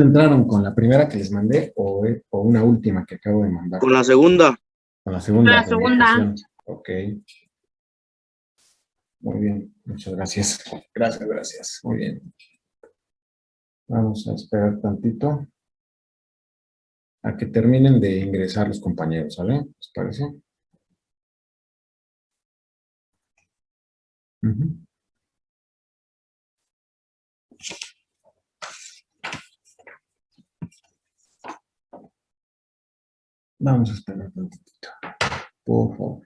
¿Entraron con la primera que les mandé o una última que acabo de mandar? Con la segunda. Con la A segunda, la con la segunda. invitación. Ok, muy bien. Muchas gracias. Gracias, gracias. Muy bien. Vamos a esperar tantito a que terminen de ingresar los compañeros, ¿vale? ¿Les parece? Ujú. Vamos a esperar tantito, por favor.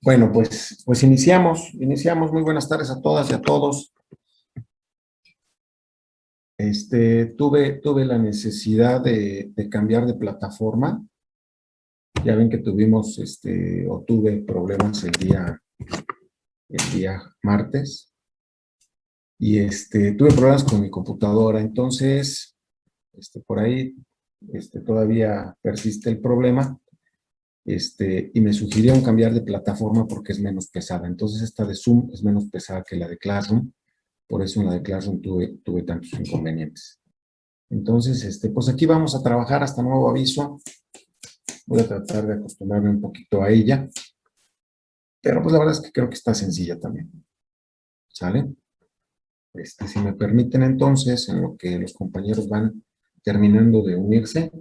Bueno, pues iniciamos. Muy buenas tardes a todas y a todos. Tuve la necesidad de cambiar de plataforma. Ya ven que tuvimos, o tuve problemas el día martes. Y tuve problemas con mi computadora. Entonces, por ahí, todavía persiste el problema. Y me sugirieron cambiar de plataforma porque es menos pesada. Entonces, esta de Zoom es menos pesada que la de Classroom. Por eso en la de Classroom tuve tantos inconvenientes. Entonces, pues aquí vamos a trabajar hasta nuevo aviso. Voy a tratar de acostumbrarme un poquito a ella. Pero pues la verdad es que creo que está sencilla también. ¿Sale? Si me permiten entonces, en lo que los compañeros van terminando de unirse,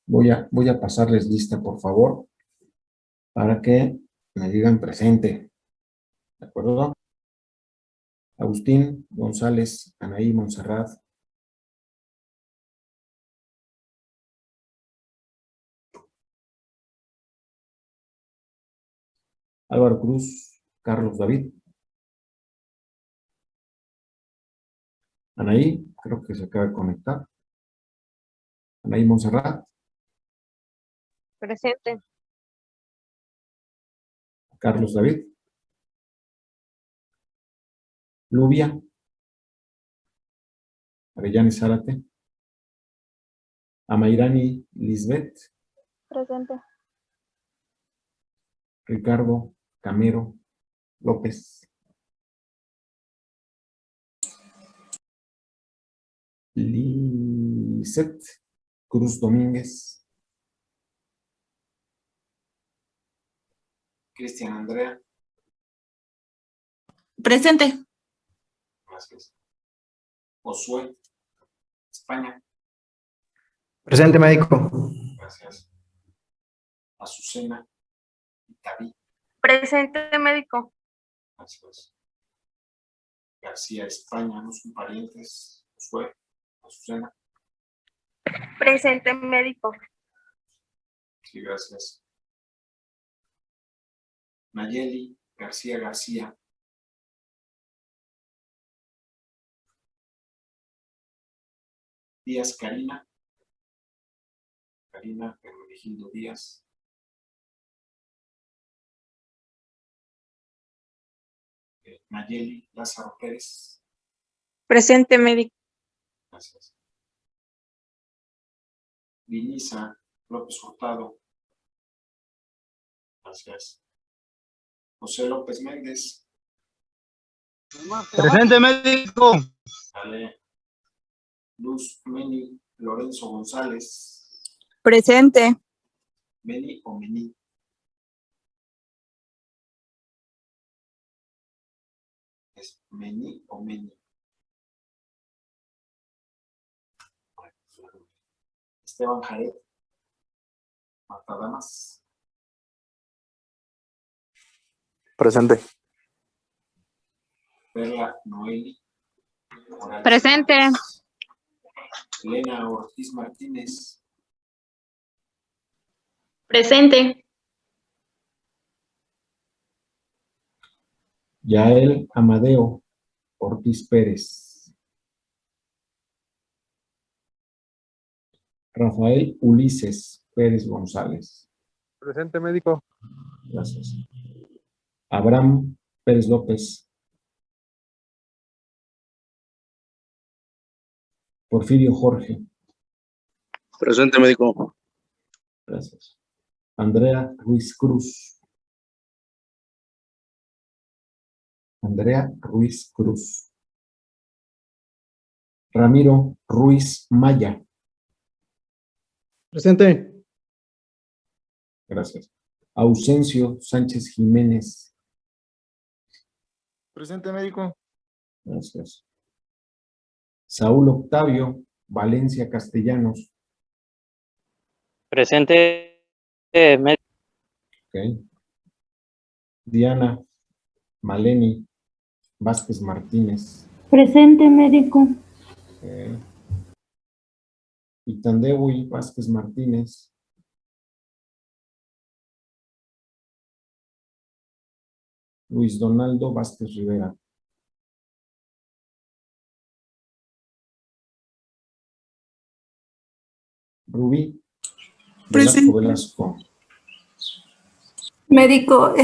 voy a pasarles lista, por favor, para que me digan presente. ¿De acuerdo? Agustín González, Anaí Montserrat, Álvaro Cruz, Carlos David, Anaí, creo que se acaba de conectar. Anaí Montserrat, Presente. Carlos David, Lubia, Arellano Zárate, Amairani Lisbeth, Presente. Ricardo Camero López, Lisette Cruz Domínguez, Cristian Andrea. Presente. Gracias. Josué España. Presente, médico. Gracias. Azucena David. Presente, médico. Gracias. García España, no son parientes. Josué, Azucena. Presente, médico. Sí, gracias. Nayeli García García. Díaz Karina. Karina Hermenegildo Díaz. Nayeli Lázaro Pérez. Presente, médico. Gracias. Vinisa López Hurtado. Gracias. José López Méndez. Presente, médico. Vale. Luz Meni Lorenzo González. Presente. Meni o Meni. Es Meni o Meni. Esteban Jared. Marta Damas. Presente. Perla Noeli. Morales Presente. Márquez. Elena Ortiz Martínez. Presente. Yael Amadeo Ortiz Pérez. Rafael Ulises Pérez González. Presente, médico. Gracias. Abraham Pérez López. Porfirio Jorge. Presente, médico. Gracias. Andrea Ruiz Cruz. Andrea Ruiz Cruz. Ramiro Ruiz Maya. Presente. Gracias. Ausencio Sánchez Jiménez. Presente, médico. Gracias. Saúl Octavio Valencia Castellanos. Presente, Okay. Diana Maleni Vázquez Martínez. Presente, médico. Okay. Itandewi Vázquez Martínez. Luis Donaldo Vázquez Rivera. Rubí Velasco Velasco. Médico,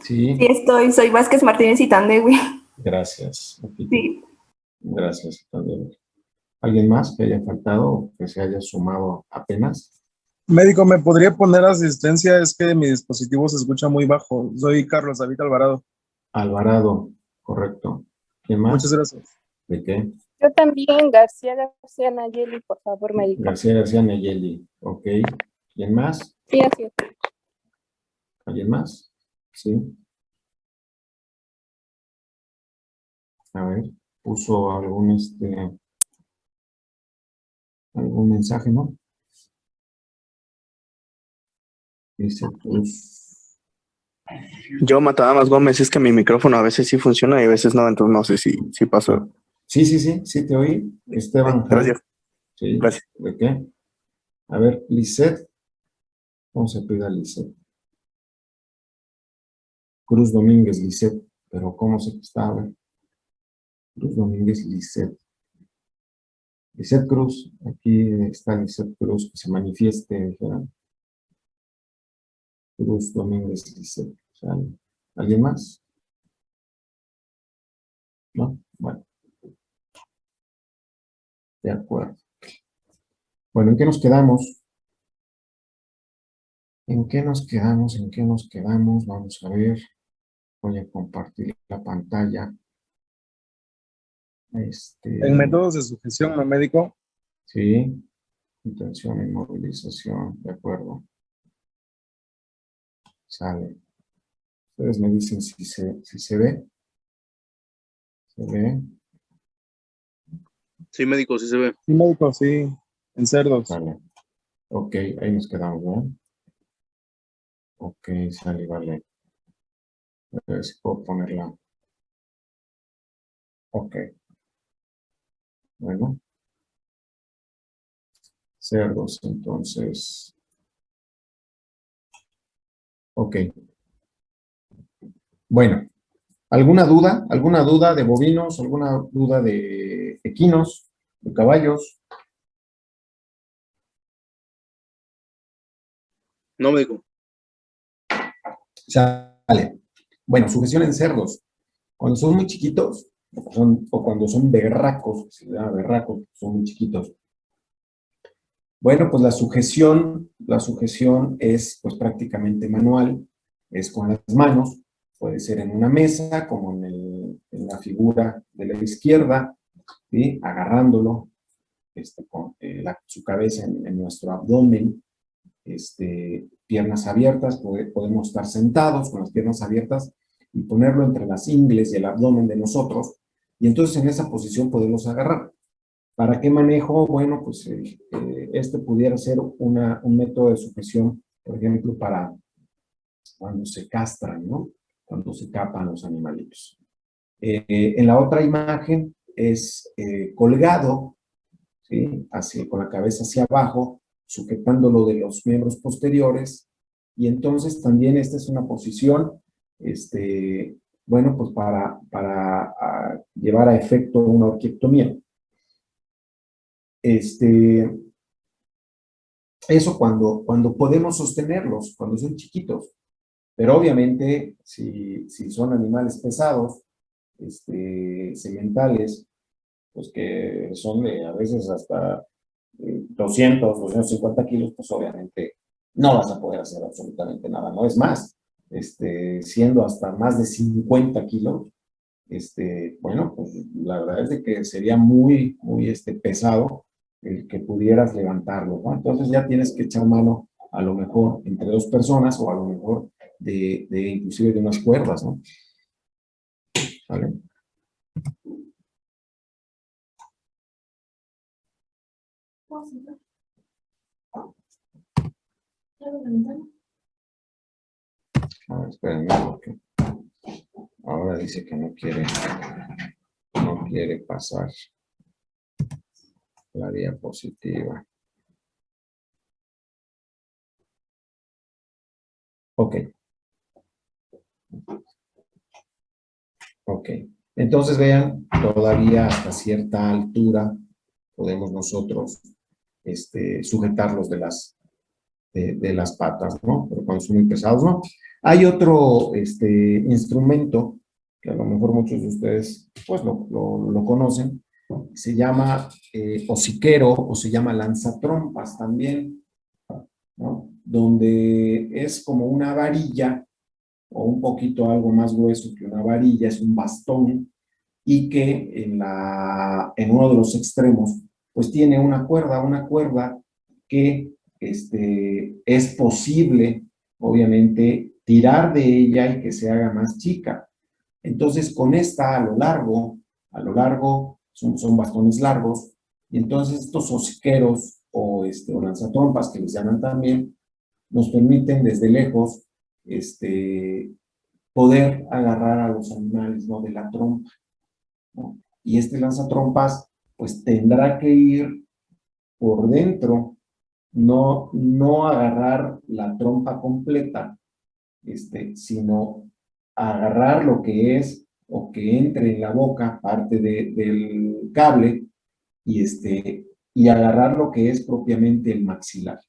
Sí, sí estoy, soy Vázquez Martínez y Tandegui. gracias. Aquí Sí. gracias también. ¿Alguien más que haya faltado o que se haya sumado apenas? Médico, ¿me podría poner asistencia? Es que mi dispositivo se escucha muy bajo. Soy Carlos David Alvarado. Alvarado, correcto. ¿Quién más? Muchas gracias. ¿De qué? Yo también, García Nayeli, por favor, médico. García García Nayeli. Ok. ¿Quién más? Sí, así es. ¿Alguien más? Sí. A ver, puso algún mensaje, ¿no? Dice, pues, Yo, Matadamas Gómez, es que mi micrófono a veces sí funciona y a veces no, entonces no sé si pasó. sí, te oí. Esteban, Gracias, sí, gracias. ¿de qué? A ver, Lisette, ¿cómo se pide a Lisette? Cruz Domínguez, Lisette, pero ¿cómo se está? A ver, Cruz Domínguez, Lisette. Lisette Cruz, aquí está Lisette Cruz, que se manifieste, dijera. Cruz Domínguez, Lisette. ¿Alguien más? ¿No? Bueno, de acuerdo. Bueno, ¿en qué nos quedamos? ¿En qué nos quedamos? ¿En qué nos quedamos? Vamos a ver. Voy a compartir la pantalla. En métodos de sujeción, ¿no, médico? Sí, intención y movilización, de acuerdo. Sale. Ustedes me dicen si se ve. ¿Se ve? Sí, médico, sí se ve. Sí, médico, sí. En cerdos. Sale. Ok, ahí nos quedamos, ¿no? Ok, sale, vale. A ver si puedo ponerla. Ok. Bueno. Cerdos, entonces. Ok. Bueno. ¿Alguna duda? ¿Alguna duda de bovinos? ¿Alguna duda de equinos? ¿De caballos? No, médico. Sale. Bueno, sujeción en cerdos. Cuando son muy chiquitos, o cuando son berracos, se llama berracos, son muy chiquitos. Bueno, pues la sujeción es pues prácticamente manual, es con las manos, puede ser en una mesa, como en la figura de la izquierda, ¿sí? Agarrándolo con su cabeza en nuestro abdomen, piernas abiertas, podemos estar sentados con las piernas abiertas y ponerlo entre las ingles y el abdomen de nosotros, y entonces en esa posición podemos agarrar. ¿Para qué manejo? Bueno, pues este pudiera ser un método de sujeción, por ejemplo, para cuando se castran, ¿no? Cuando se capan los animalitos. En la otra imagen es colgado, ¿sí? Así, con la cabeza hacia abajo, sujetándolo de los miembros posteriores, y entonces también esta es una posición, bueno, pues para llevar a efecto una orquiectomía. Eso cuando podemos sostenerlos, cuando son chiquitos. Pero obviamente, si son animales pesados, sementales, pues que son de a veces hasta 200, 250 kilos, pues obviamente no vas a poder hacer absolutamente nada. No es más, siendo hasta más de 50 kilos, bueno, pues la verdad es de que sería muy, muy pesado el que pudieras levantarlo, ¿no? Entonces ya tienes que echar mano a lo mejor entre dos personas o a lo mejor inclusive de unas cuerdas, ¿no? ¿Vale? A ver, espérenme, porque ahora dice que no quiere pasar la diapositiva. Ok. Ok. Entonces vean, todavía hasta cierta altura podemos nosotros sujetarlos de las patas, ¿no? Pero cuando son muy pesados, ¿no? Hay otro instrumento que a lo mejor muchos de ustedes pues lo conocen, se llama hociquero o se llama lanzatrompas también, ¿no? Donde es como una varilla o un poquito algo más grueso que una varilla, es un bastón, y que en uno de los extremos pues tiene una cuerda que es posible, obviamente, tirar de ella y que se haga más chica. Entonces, con esta a lo largo son bastones largos, y entonces estos hociqueros o lanzatrompas, que les llaman también, nos permiten desde lejos poder agarrar a los animales, ¿no? De la trompa, ¿no? Y este lanzatrompas, pues tendrá que ir por dentro, no agarrar la trompa completa, sino agarrar lo que es o que entre en la boca, parte del cable, y agarrar lo que es propiamente el maxilar.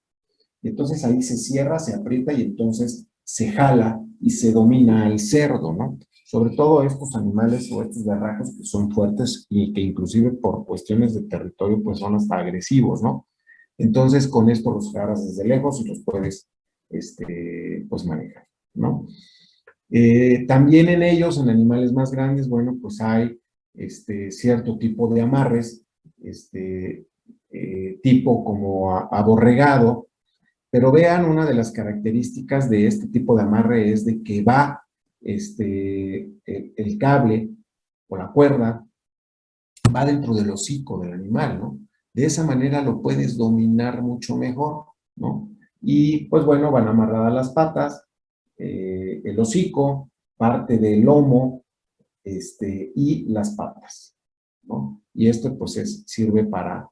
Entonces ahí se cierra, se aprieta y entonces se jala y se domina al cerdo, ¿no? Sobre todo estos animales o estos berracos que son fuertes y que inclusive por cuestiones de territorio pues son hasta agresivos, ¿no? Entonces con esto los agarras desde lejos y los puedes pues manejar, ¿no? También en ellos, en animales más grandes, bueno, pues hay cierto tipo de amarres, tipo como aborregado, pero vean, una de las características de este tipo de amarre es de que va el cable o la cuerda va dentro del hocico del animal, ¿no? De esa manera lo puedes dominar mucho mejor, ¿no? Y pues bueno, van amarradas las patas, el hocico, parte del lomo, y las patas, ¿no? Y esto pues sirve para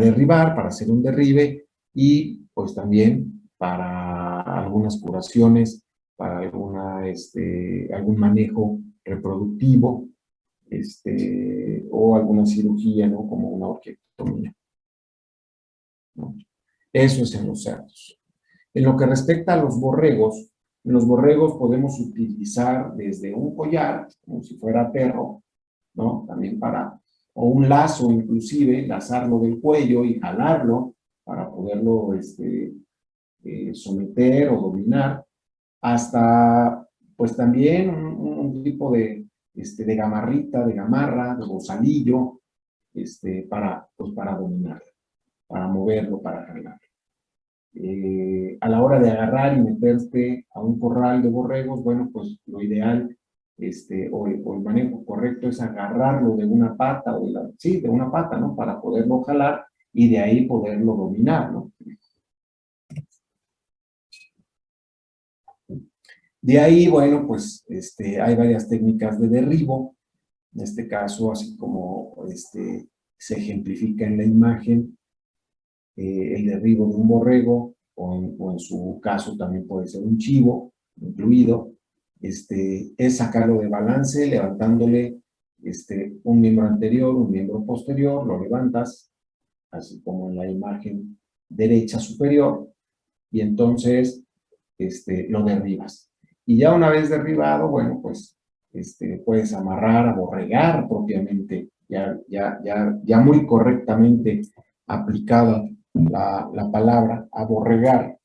derribar, para hacer un derribe y pues también para algunas curaciones, para algún manejo reproductivo, o alguna cirugía, ¿no? Como una orquiectomía, ¿no? Eso es en los cerdos. En lo que respecta a los borregos, en los borregos podemos utilizar desde un collar, como si fuera perro, ¿no? También o un lazo inclusive, lazarlo del cuello y jalarlo para poderlo someter o dominar, hasta pues también un tipo de gamarrita, de gamarra, de bozalillo, pues para dominarlo, para moverlo, para jalarlo. A la hora de agarrar y meterte a un corral de borregos, bueno, pues lo ideal, o el manejo correcto es agarrarlo de una pata, sí, de una pata, ¿no? Para poderlo jalar y de ahí poderlo dominar, ¿no? De ahí, bueno, pues hay varias técnicas de derribo. En este caso, así como se ejemplifica en la imagen, el derribo de un borrego, o en su caso también puede ser un chivo incluido, es sacarlo de balance, levantándole un miembro anterior, un miembro posterior, lo levantas, así como en la imagen derecha superior, y entonces lo derribas. Y ya una vez derribado, bueno, pues puedes amarrar, aborregar propiamente, ya muy correctamente aplicada la palabra aborregar.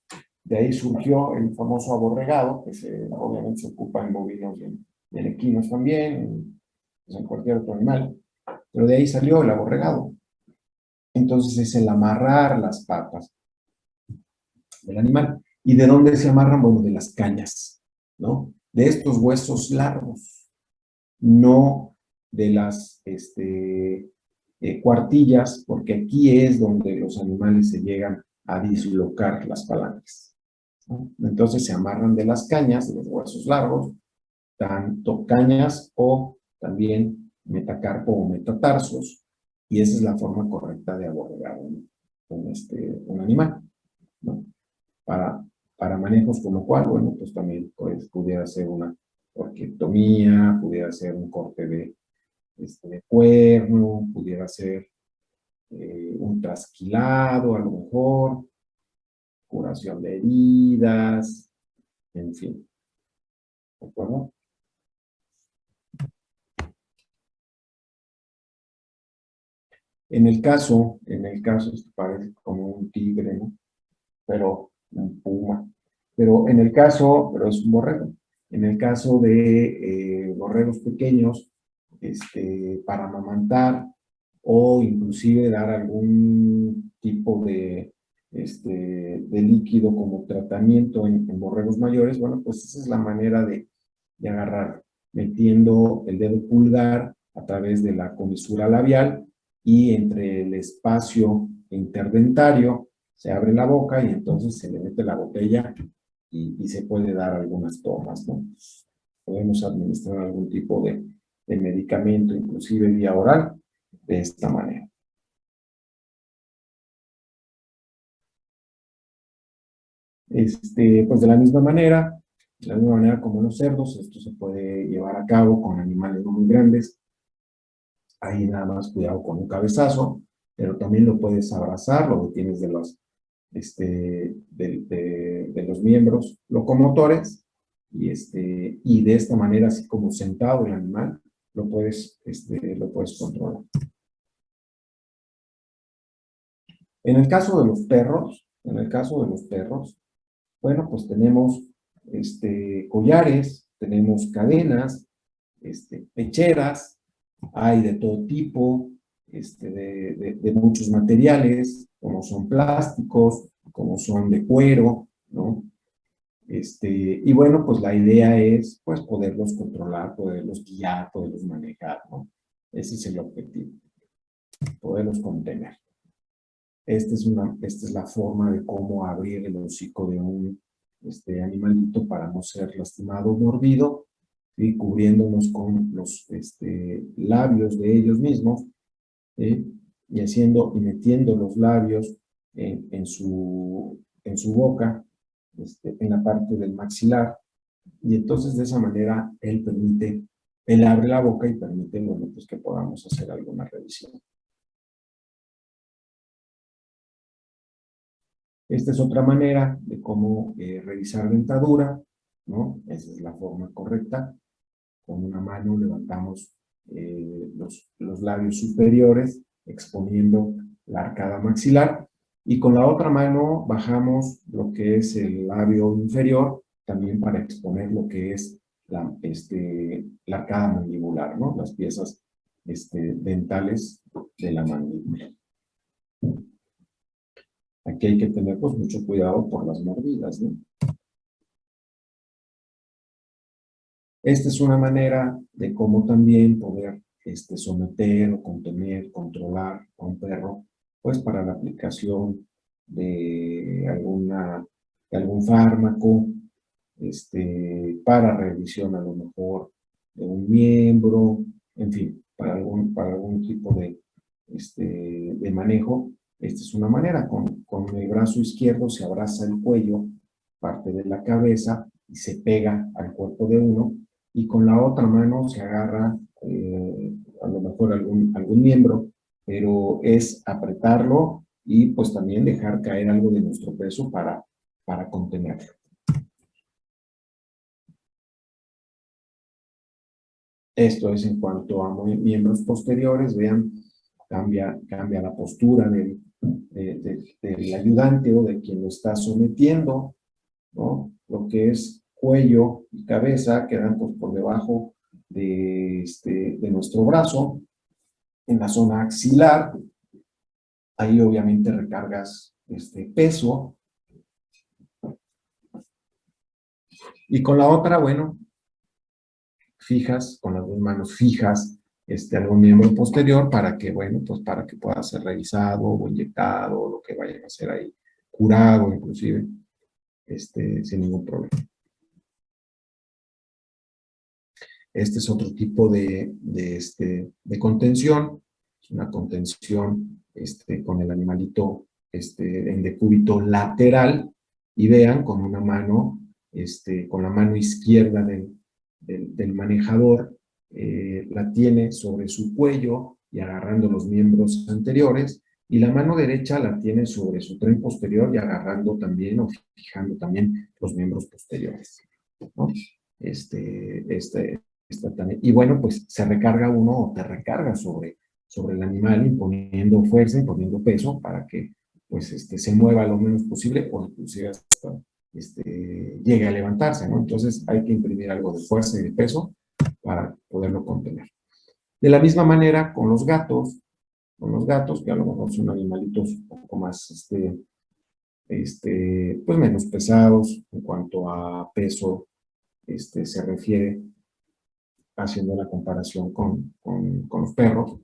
De ahí surgió el famoso aborregado, que obviamente se ocupa en bovinos y en equinos también, pues en cualquier otro animal, pero de ahí salió el aborregado. Entonces es el amarrar las patas del animal. ¿Y de dónde se amarran? Bueno, de las cañas, ¿no? De estos huesos largos, no de las cuartillas, porque aquí es donde los animales se llegan a dislocar las palancas, ¿no? Entonces se amarran de las cañas, de los huesos largos, tanto cañas o también metacarpo o metatarsos, y esa es la forma correcta de aborregar un animal, ¿no? Para manejos como cual, bueno, pues también pudiera ser una orquiectomía, pudiera ser un corte de cuerno, pudiera ser un trasquilado, a lo mejor, curación de heridas, en fin. ¿De acuerdo? En el caso, esto parece como un tigre, ¿no? Pero un puma. Pero es un borrego. En el caso de borregos pequeños, para amamantar o inclusive dar algún tipo de líquido como tratamiento en borregos mayores, bueno, pues esa es la manera de agarrar, metiendo el dedo pulgar a través de la comisura labial y entre el espacio interdentario se abre la boca y entonces se le mete la botella y se puede dar algunas tomas, ¿no? Podemos administrar algún tipo de medicamento, inclusive vía oral, de esta manera. Pues de la misma manera como los cerdos, esto se puede llevar a cabo con animales no muy grandes. Ahí nada más cuidado con un cabezazo, pero también lo puedes abrazar, lo detienes de los miembros locomotores y de esta manera, así como sentado el animal, lo puedes controlar. En el caso de los perros, bueno, pues tenemos collares, tenemos cadenas, pecheras, hay de todo tipo, de muchos materiales, como son plásticos, como son de cuero, ¿no? Y bueno, pues la idea es, pues, poderlos controlar, poderlos guiar, poderlos manejar, ¿no? Ese es el objetivo, poderlos contener. Esta es la forma de cómo abrir el hocico de un animalito para no ser lastimado o mordido, y cubriéndonos con los labios de ellos mismos, ¿sí? Y metiendo los labios en su boca, en la parte del maxilar, y entonces de esa manera él abre la boca y permite, bueno, pues que podamos hacer alguna revisión. Esta es otra manera de cómo revisar dentadura, ¿no? Esa es la forma correcta. Con una mano levantamos los labios superiores, exponiendo la arcada maxilar, y con la otra mano bajamos lo que es el labio inferior, también para exponer lo que es la arcada mandibular, ¿no? Las piezas dentales de la mandíbula. Aquí hay que tener, pues, mucho cuidado por las mordidas, ¿no? Esta es una manera de cómo también poder someter o contener, controlar a un perro, pues para la aplicación de algún fármaco, para revisión a lo mejor de un miembro, en fin, para algún tipo de manejo. Esta es una manera, con el brazo izquierdo se abraza el cuello, parte de la cabeza, y se pega al cuerpo de uno, y con la otra mano se agarra a lo mejor algún miembro, pero es apretarlo y pues también dejar caer algo de nuestro peso para contenerlo. Esto es en cuanto a miembros posteriores. Vean, cambia la postura del ayudante o de quien lo está sometiendo, ¿no? Lo que es cuello y cabeza quedan pues por debajo de nuestro brazo, en la zona axilar. Ahí obviamente recargas peso. Y con la otra, bueno, con las dos manos fijas algún miembro posterior para que, bueno, pues para que pueda ser revisado o inyectado, o lo que vayan a hacer ahí, curado inclusive, sin ningún problema. Este es otro tipo de contención, es una contención con el animalito en decúbito lateral, y vean, con una mano, con la mano izquierda del manejador la tiene sobre su cuello y agarrando los miembros anteriores, y la mano derecha la tiene sobre su tren posterior y agarrando también o fijando también los miembros posteriores, ¿no? También. Y bueno, pues se recarga uno o te recarga sobre el animal imponiendo fuerza, imponiendo peso para que pues se mueva lo menos posible o inclusive hasta llegue a levantarse, ¿no? Entonces hay que imprimir algo de fuerza y de peso para poderlo contener. De la misma manera con los gatos, que a lo mejor son animalitos un poco más, pues menos pesados en cuanto a peso se refiere, haciendo la comparación con los perros.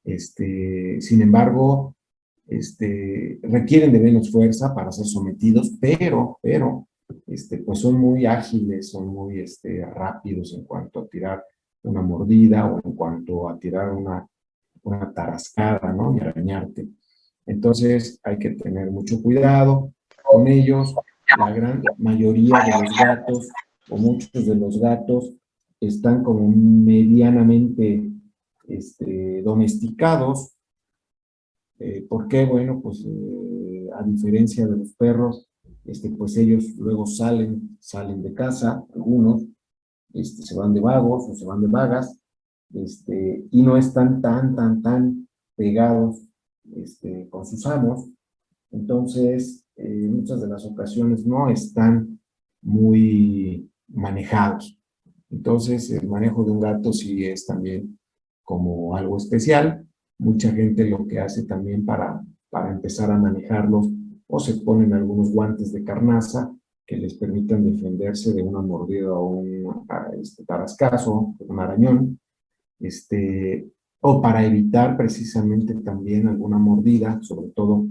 Sin embargo, requieren de menos fuerza para ser sometidos, pero pues son muy ágiles, son muy rápidos en cuanto a tirar una mordida o en cuanto a tirar una tarascada, ¿no? Y arañarte. Entonces hay que tener mucho cuidado con ellos. La gran mayoría de los gatos, o muchos de los gatos, están como medianamente domesticados. ¿Por qué? Bueno, pues a diferencia de los perros, pues ellos luego salen de casa, algunos, se van de vagos o se van de vagas, y no están tan pegados con sus amos. Entonces, muchas de las ocasiones no están muy manejados. Entonces, el manejo de un gato sí es también como algo especial. Mucha gente lo que hace también para empezar a manejarlos, o se ponen algunos guantes de carnaza que les permitan defenderse de una mordida o un tarascazo, un arañón, o para evitar precisamente también alguna mordida, sobre todo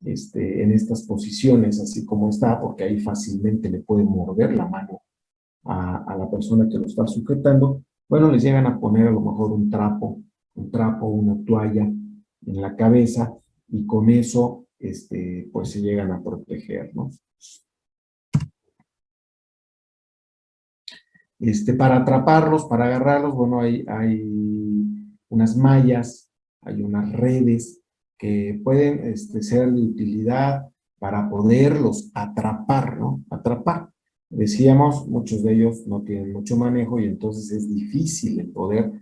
en estas posiciones, así como está, porque ahí fácilmente le puede morder la mano a la persona que lo está sujetando. Bueno, les llegan a poner a lo mejor un trapo, una toalla en la cabeza, y con eso, pues se llegan a proteger, ¿no? Para atraparlos, para agarrarlos, bueno, hay unas mallas, hay unas redes que pueden ser de utilidad para poderlos atrapar, ¿no? Atrapar. Decíamos, muchos de ellos no tienen mucho manejo y entonces es difícil el poder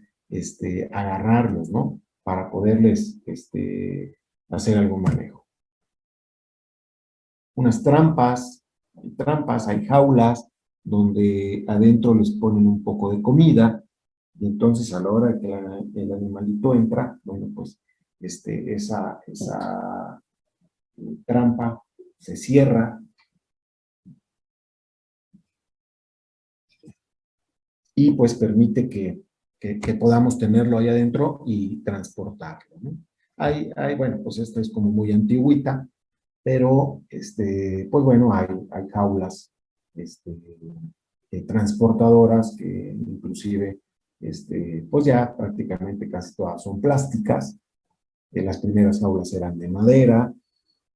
agarrarlos, ¿no? Para poderles hacer algún manejo. Unas trampas, hay jaulas donde adentro les ponen un poco de comida, y entonces a la hora de que el animalito entra, bueno, pues esa trampa se cierra y pues permite que podamos tenerlo ahí adentro y transportarlo, ¿no? Bueno, pues esto es como muy antigüita, pero pues bueno, hay jaulas transportadoras que inclusive pues ya prácticamente casi todas son plásticas. Las primeras jaulas eran de madera,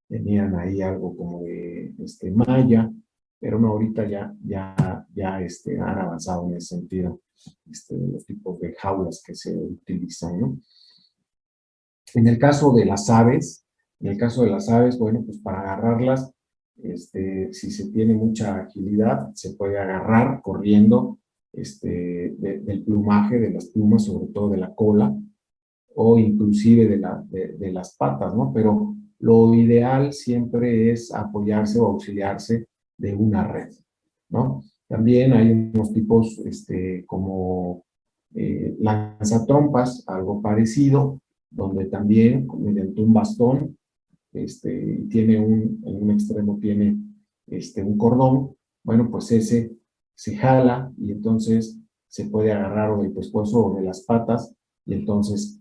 tenían ahí algo como de malla, pero no, ahorita ya han avanzado en ese sentido, de los tipos de jaulas que se utilizan, ¿no? En el caso de las aves, bueno, pues para agarrarlas, si se tiene mucha agilidad, se puede agarrar corriendo del plumaje, de las plumas, sobre todo de la cola, o inclusive de las patas, ¿no? Pero lo ideal siempre es apoyarse o auxiliarse de una red, ¿no? También hay unos tipos como lanzatrompas, algo parecido, donde también mediante un bastón, tiene en un extremo tiene un cordón. Bueno, pues ese se jala y entonces se puede agarrar o del pescuezo o de las patas, y entonces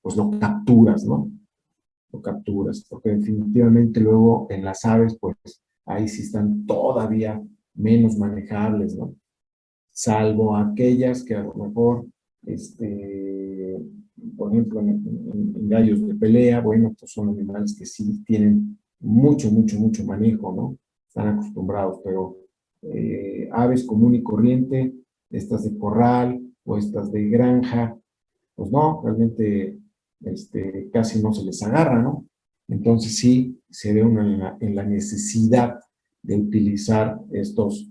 pues lo capturas, ¿no? Lo capturas, porque definitivamente luego en las aves, pues ahí sí están todavía menos manejables, ¿no? Salvo aquellas que a lo mejor, por ejemplo, en gallos de pelea, bueno, pues son animales que sí tienen mucho manejo, ¿no? Están acostumbrados, pero aves común y corriente, estas de corral o estas de granja, pues no, realmente casi no se les agarra, ¿no? Entonces sí se ve uno en la necesidad de utilizar estos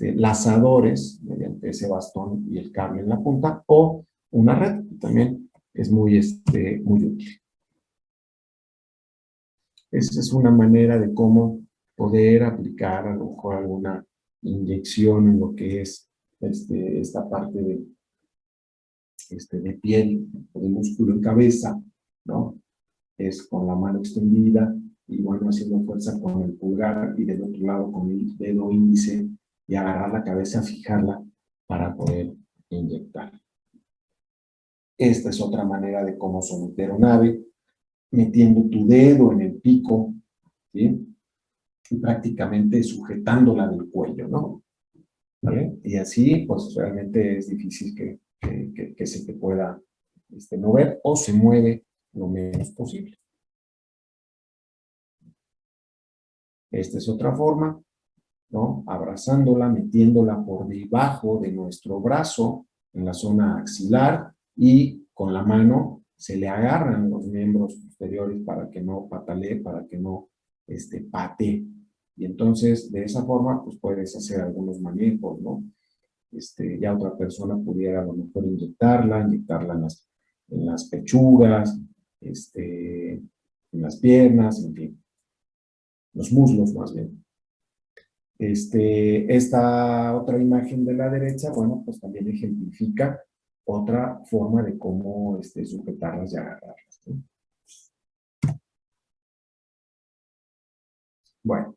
lazadores mediante ese bastón y el cable en la punta, o una red, que también es muy útil. Esa es una manera de cómo poder aplicar a lo mejor alguna inyección en lo que es esta parte de piel o de músculo en cabeza, ¿no? Es con la mano extendida y bueno, haciendo fuerza con el pulgar y del otro lado con el dedo índice y agarrar la cabeza, fijarla para poder inyectar. Esta es otra manera de cómo someter un ave, metiendo tu dedo en el pico, ¿sí? Y prácticamente sujetándola del cuello, ¿no? ¿Vale? Y así, pues realmente es difícil que se te pueda mover o se mueve lo menos posible. Esta es otra forma, ¿no? Abrazándola, metiéndola por debajo de nuestro brazo, en la zona axilar, y con la mano se le agarran los miembros posteriores para que no patalee, para que no patee. Y entonces, de esa forma, pues puedes hacer algunos manejos, ¿no? Ya otra persona pudiera a lo mejor inyectarla en las pechugas, en las piernas, en fin, los muslos más bien. Esta otra imagen de la derecha, bueno, pues también ejemplifica otra forma de cómo sujetarlas y agarrarlas, ¿no? Bueno,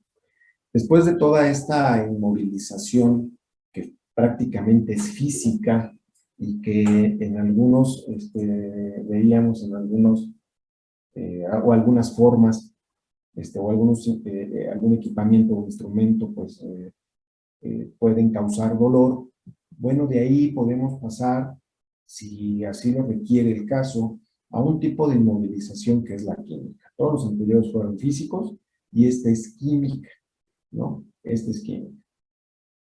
después de toda esta inmovilización que prácticamente es física y que en algunos veíamos en algunos o algunas formas o algún equipamiento o instrumento pues pueden causar dolor. Bueno, de ahí podemos pasar, si así lo requiere el caso, a un tipo de inmovilización que es la química. Todos los anteriores fueron físicos y esta es química, ¿no? Esta es química.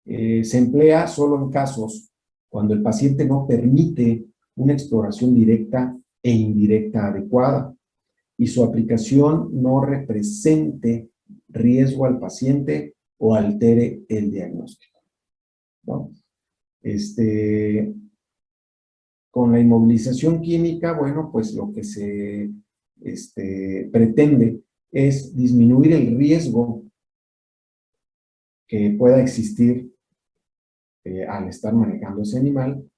Se emplea solo en casos cuando el paciente no permite una exploración directa e indirecta adecuada y su aplicación no represente riesgo al paciente o altere el diagnóstico, ¿no? Con la inmovilización química, bueno, pues lo que se pretende es disminuir el riesgo que pueda existir al estar manejando ese animal,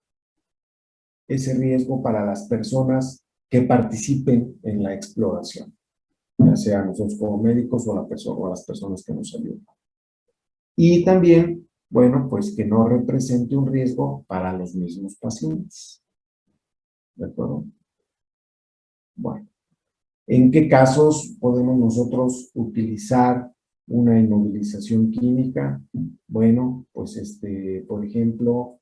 ese riesgo para las personas que participen en la exploración, ya sea nosotros como médicos o las personas que nos ayudan. Y también, bueno, pues que no represente un riesgo para los mismos pacientes. ¿De acuerdo? Bueno, ¿en qué casos podemos nosotros utilizar una inmovilización química? Bueno, pues por ejemplo,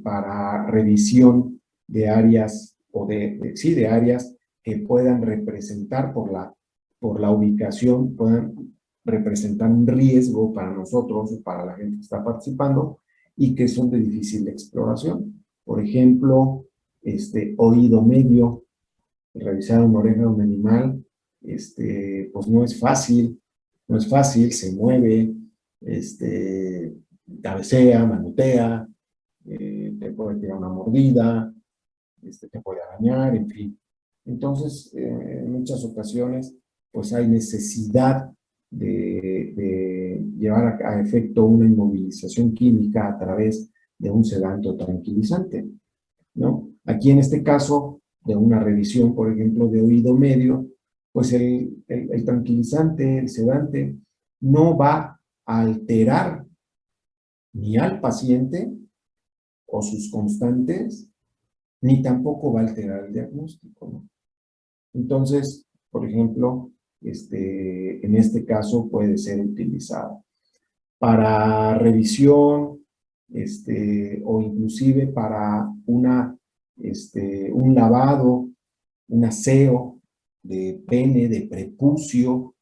para revisión de áreas o de áreas que puedan representar por la ubicación, puedan representar un riesgo para nosotros o para la gente que está participando y que son de difícil exploración. Por ejemplo, oído medio, revisar una oreja de un animal, pues no es fácil, se mueve, cabecea, manotea, te puede tirar una mordida, te puede arañar, en fin. Entonces, en muchas ocasiones, pues hay necesidad de llevar a efecto una inmovilización química a través de un sedante o tranquilizante, ¿no? Aquí en este caso, de una revisión, por ejemplo, de oído medio, pues el tranquilizante, el sedante, no va a alterar ni al paciente o sus constantes, ni tampoco va a alterar el diagnóstico, ¿no? Entonces, por ejemplo, en este caso puede ser utilizado para revisión, o inclusive para un lavado, un aseo de pene, de prepucio,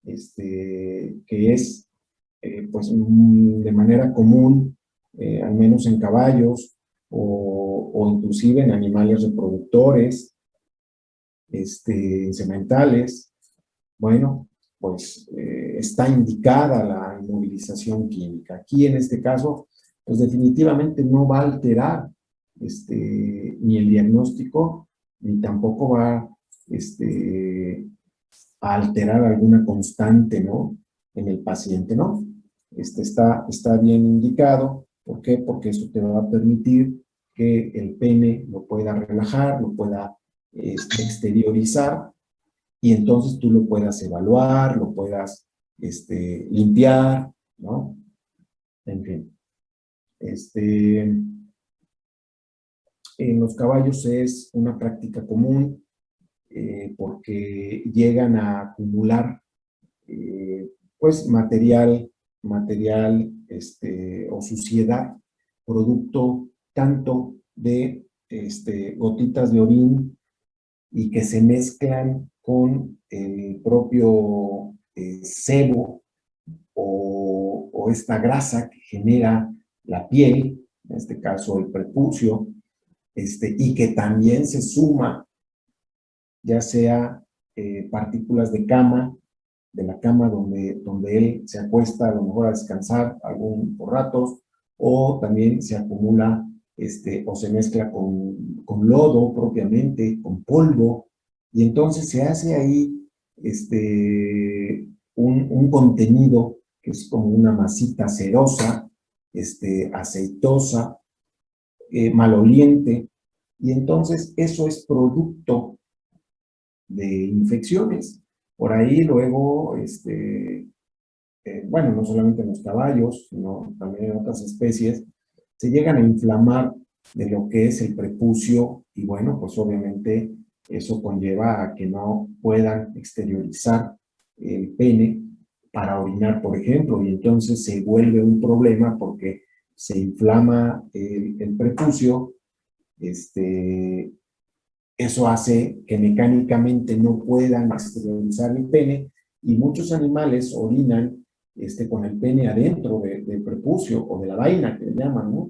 que es pues de manera común, al menos en caballos o inclusive en animales reproductores, sementales. Bueno, pues está indicada la inmovilización química. Aquí en este caso, pues definitivamente no va a alterar ni el diagnóstico, ni tampoco va a alterar alguna constante, ¿no? En el paciente, ¿no? Está bien indicado. ¿Por qué? Porque eso te va a permitir que el pene lo pueda relajar, lo pueda exteriorizar, y entonces tú lo puedas evaluar, lo puedas limpiar, ¿no? En fin. En los caballos es una práctica común porque llegan a acumular pues material o suciedad, producto tanto de gotitas de orín y que se mezclan con el propio sebo o esta grasa que genera la piel, en este caso el prepucio, y que también se suma, ya sea partículas de cama, de la cama donde él se acuesta a lo mejor a descansar por ratos, o también se acumula o se mezcla con lodo propiamente, con polvo, y entonces se hace ahí un contenido que es como una masita cerosa, aceitosa, maloliente, y entonces eso es producto de infecciones. Por ahí luego, bueno, no solamente en los caballos, sino también en otras especies, se llegan a inflamar de lo que es el prepucio, y bueno, pues obviamente eso conlleva a que no puedan exteriorizar el pene para orinar, por ejemplo, y entonces se vuelve un problema porque se inflama el prepucio, eso hace que mecánicamente no puedan exteriorizar el pene, y muchos animales orinan con el pene adentro del prepucio o de la vaina, que le llaman, ¿no?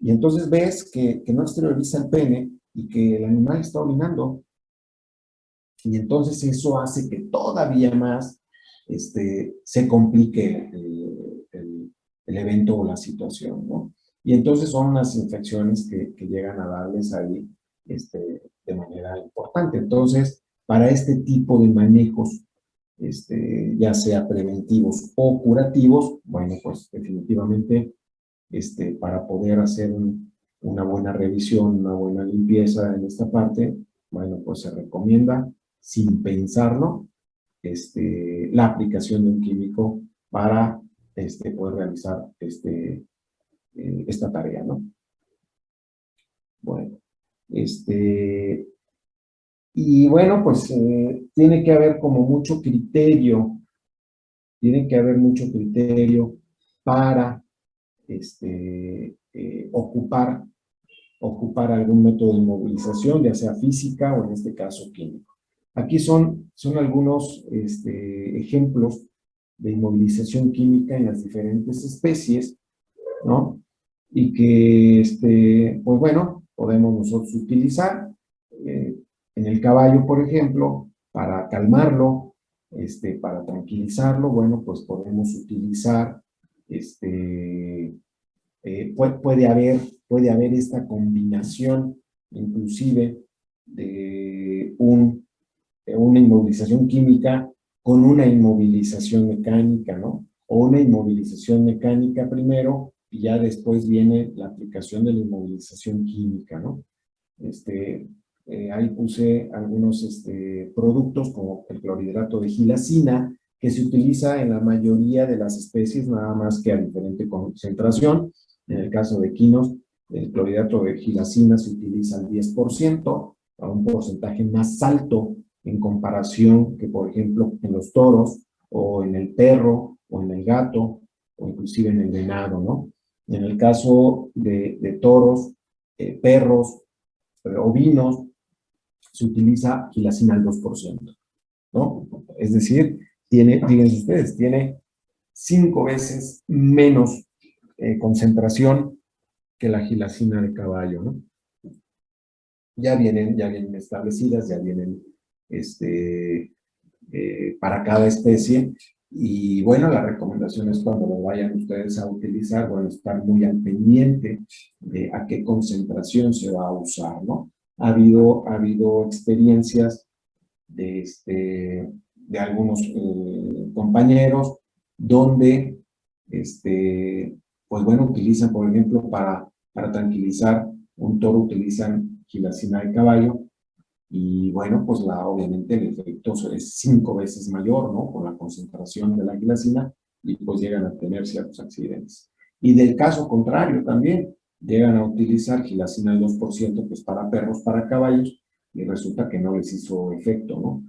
Y entonces ves que no exterioriza el pene y que el animal está orinando, y entonces eso hace que todavía más se complique el evento o la situación, ¿no? Y entonces son unas infecciones que llegan a darles ahí de manera importante. Entonces, para este tipo de manejos, ya sea preventivos o curativos, bueno, pues definitivamente para poder hacer una buena revisión, una buena limpieza en esta parte, bueno, pues se recomienda, sin pensarlo, la aplicación de un químico para poder realizar esta tarea, ¿no? Bueno, y bueno, pues tiene que haber como mucho criterio, tiene que haber mucho criterio para ocupar algún método de inmovilización, ya sea física o en este caso químico. Aquí son algunos ejemplos de inmovilización química en las diferentes especies, ¿no? Y que, pues bueno, podemos nosotros utilizar en el caballo, por ejemplo, para calmarlo, para tranquilizarlo, bueno, pues podemos utilizar puede haber esta combinación inclusive de una inmovilización química con una inmovilización mecánica, ¿no? O una inmovilización mecánica primero y ya después viene la aplicación de la inmovilización química, ¿no? Ahí puse algunos productos como el clorhidrato de gilacina, que se utiliza en la mayoría de las especies, nada más que a diferente concentración. En el caso de equinos, el clorhidrato de gilacina se utiliza al 10%, a un porcentaje más alto en comparación que, por ejemplo, en los toros, o en el perro, o en el gato, o inclusive en el venado, ¿no? En el caso de toros, perros, ovinos, se utiliza gilacina al 2%, ¿no? Es decir, fíjense ustedes, tiene 5 veces menos concentración que la gilacina de caballo, ¿no? Ya vienen establecidas, ya vienen para cada especie. Y bueno, la recomendación es cuando lo vayan ustedes a utilizar, bueno, estar muy al pendiente de a qué concentración se va a usar, ¿no? Ha habido experiencias de algunos compañeros donde, pues bueno, utilizan, por ejemplo, para tranquilizar un toro, utilizan gilacina de caballo, y bueno, pues obviamente el efecto es 5 veces mayor, ¿no? Con la concentración de la gilacina, y pues llegan a tener ciertos accidentes. Y del caso contrario también, llegan a utilizar gilacina del 2%, pues para perros, para caballos, y resulta que no les hizo efecto, ¿no?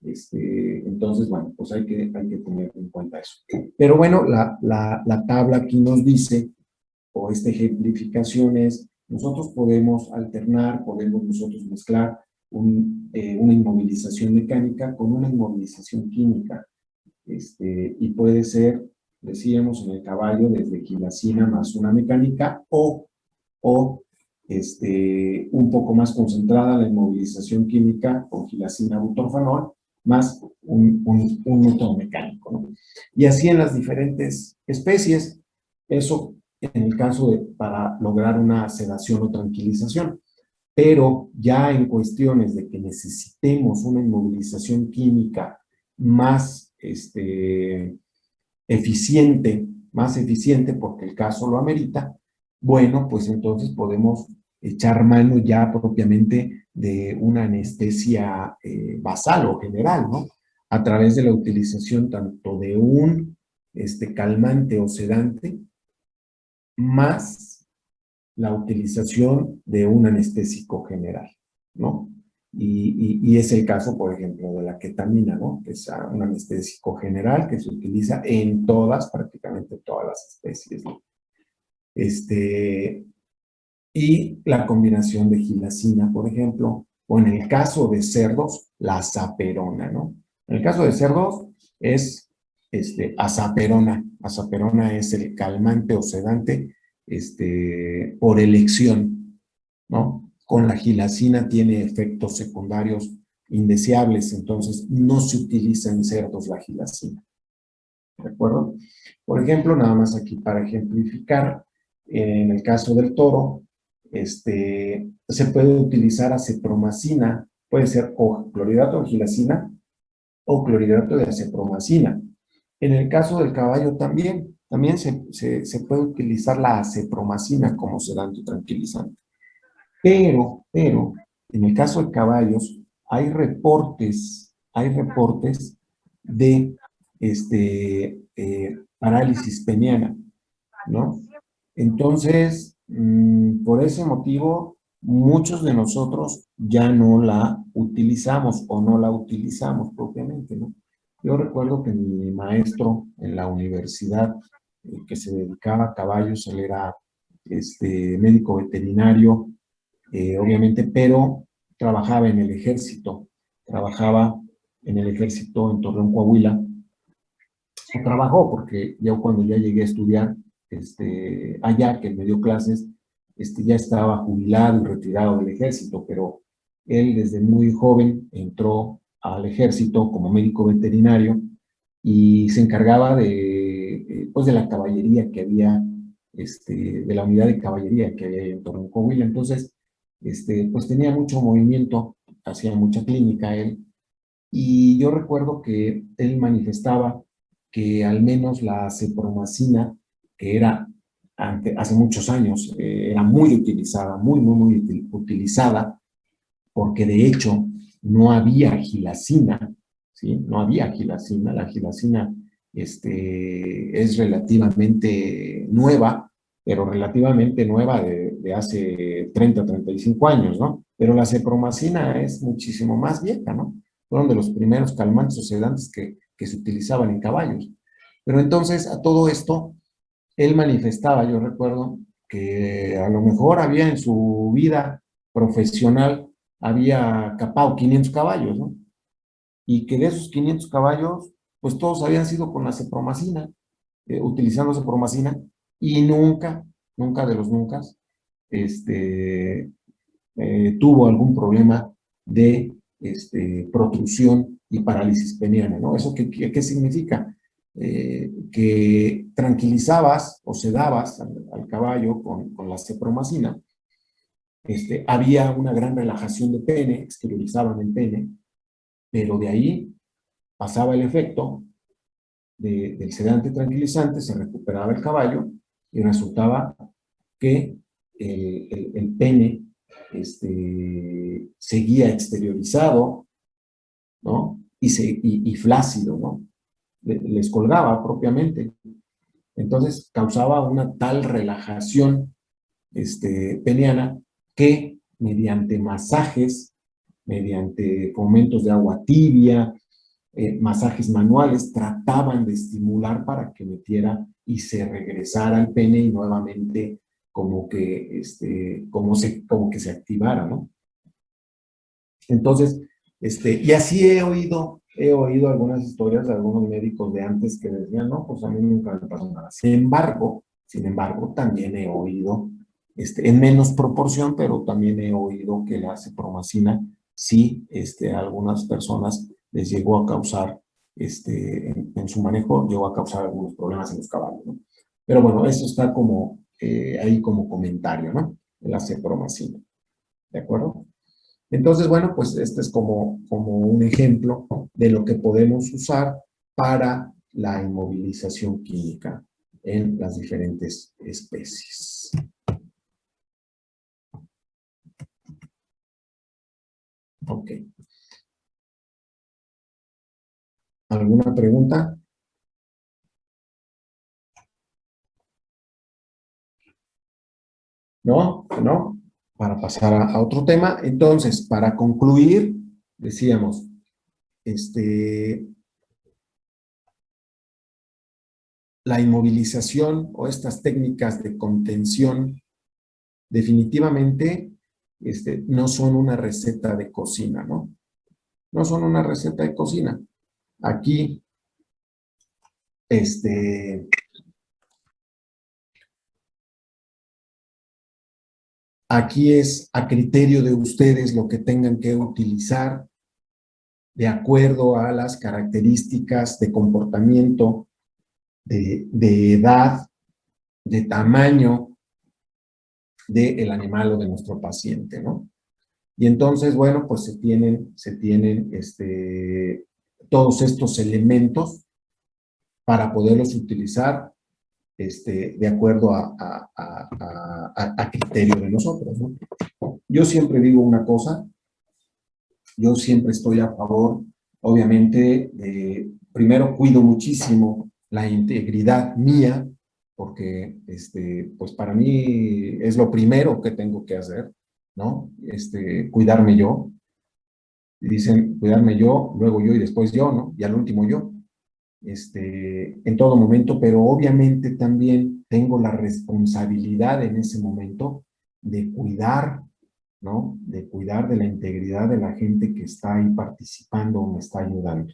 Entonces, bueno, pues hay que tener en cuenta eso. Pero bueno, la tabla aquí nos dice, o esta ejemplificación es, nosotros podemos alternar, podemos nosotros mezclar una inmovilización mecánica con una inmovilización química. Y puede ser, decíamos, en el caballo desde gilacina más una mecánica, o un poco más concentrada la inmovilización química con gilacina butorfanol más un método mecánico, ¿no? Y así en las diferentes especies, eso en el caso para lograr una sedación o tranquilización. Pero ya en cuestiones de que necesitemos una inmovilización química más eficiente porque el caso lo amerita, bueno, pues entonces podemos echar mano ya propiamente de una anestesia basal o general, ¿no? A través de la utilización tanto de un calmante o sedante, más la utilización de un anestésico general, ¿no? Y es el caso, por ejemplo, de la ketamina, ¿no? Que es un anestésico general que se utiliza en prácticamente todas las especies, ¿no? Y la combinación de gilacina, por ejemplo, o en el caso de cerdos, la azaperona, ¿no? En el caso de cerdos es azaperona. Azaperona es el calmante o sedante por elección, ¿no? Con la gilacina tiene efectos secundarios indeseables, entonces no se utiliza en cerdos la gilacina. ¿De acuerdo? Por ejemplo, nada más aquí para ejemplificar, en el caso del toro, se puede utilizar acepromacina, puede ser o clorhidrato de gilacina o clorhidrato de acepromacina. En el caso del caballo también se puede utilizar la acepromacina como sedante tranquilizante. Pero, en el caso de caballos, hay reportes de parálisis peniana, ¿no? Entonces, por ese motivo, muchos de nosotros ya no la utilizamos o no la utilizamos propiamente, ¿no? Yo recuerdo que mi maestro en la universidad, que se dedicaba a caballos, él era médico veterinario, obviamente, pero trabajaba en el ejército en Torreón, Coahuila. Trabajó porque yo cuando ya llegué a estudiar allá, que me dio clases, ya estaba jubilado y retirado del ejército, pero él desde muy joven entró al ejército como médico veterinario y se encargaba pues de la caballería que había, de la unidad de caballería que había en Torreón, Coahuila. Entonces, pues tenía mucho movimiento, hacía mucha clínica él, y yo recuerdo que él manifestaba que al menos la acepromacina, que era hace muchos años, era muy utilizada, muy utilizada, porque de hecho no había gilacina, ¿sí? No había gilacina, la gilacina es relativamente nueva, pero relativamente nueva de hace 30, 35 años, ¿no? Pero la acepromacina es muchísimo más vieja, ¿no? Fueron de los primeros calmantes o sedantes que se utilizaban en caballos. Pero entonces, a todo esto, él manifestaba, yo recuerdo, que a lo mejor había en su vida profesional, había capado 500 caballos, ¿no? Y que de esos 500 caballos, pues todos habían sido con la acepromacina. utilizando cepromacina y nunca de los nunca, tuvo algún problema de protrusión y parálisis peniana, ¿no? ¿Eso qué significa? Que tranquilizabas o sedabas al caballo con la cepromacina, había una gran relajación de pene, exteriorizaban el pene, pero de ahí pasaba el efecto del sedante tranquilizante, se recuperaba el caballo y resultaba que el pene seguía exteriorizado, ¿no? Y flácido, ¿no? Les colgaba propiamente. Entonces causaba una tal relajación peniana que mediante masajes, mediante momentos de agua tibia, masajes manuales, trataban de estimular para que metiera y se regresara al pene y nuevamente como que se activara, ¿no? Entonces, y así he oído algunas historias de algunos médicos de antes que decían, no, pues a mí nunca me pasó nada. Sin embargo, también he oído, en menos proporción, pero también he oído que la cepromacina sí, a algunas personas les llegó a causar, en su manejo, llegó a causar algunos problemas en los caballos, ¿no? Pero bueno, eso está como, ahí como comentario, ¿no? La cepromacina, ¿de acuerdo? Entonces, bueno, pues este es como un ejemplo de lo que podemos usar para la inmovilización química en las diferentes especies. Ok. ¿Alguna pregunta? ¿No? ¿No? Para pasar a otro tema. Entonces, para concluir, decíamos, la inmovilización o estas técnicas de contención definitivamente no son una receta de cocina, ¿no? No son una receta de cocina. Aquí, aquí es a criterio de ustedes lo que tengan que utilizar de acuerdo a las características de comportamiento, de edad, de tamaño del animal o de nuestro paciente, ¿no? Y entonces, bueno, pues se tienen todos estos elementos para poderlos utilizar de acuerdo a criterio de nosotros, ¿no? Yo siempre digo una cosa, yo siempre estoy a favor, obviamente, primero cuido muchísimo la integridad mía, porque pues para mí es lo primero que tengo que hacer, ¿no? Cuidarme yo. Y dicen cuidarme yo, luego yo y después yo, ¿no? Y al último yo. En todo momento, pero obviamente también tengo la responsabilidad en ese momento de cuidar, ¿no? De cuidar de la integridad de la gente que está ahí participando o me está ayudando.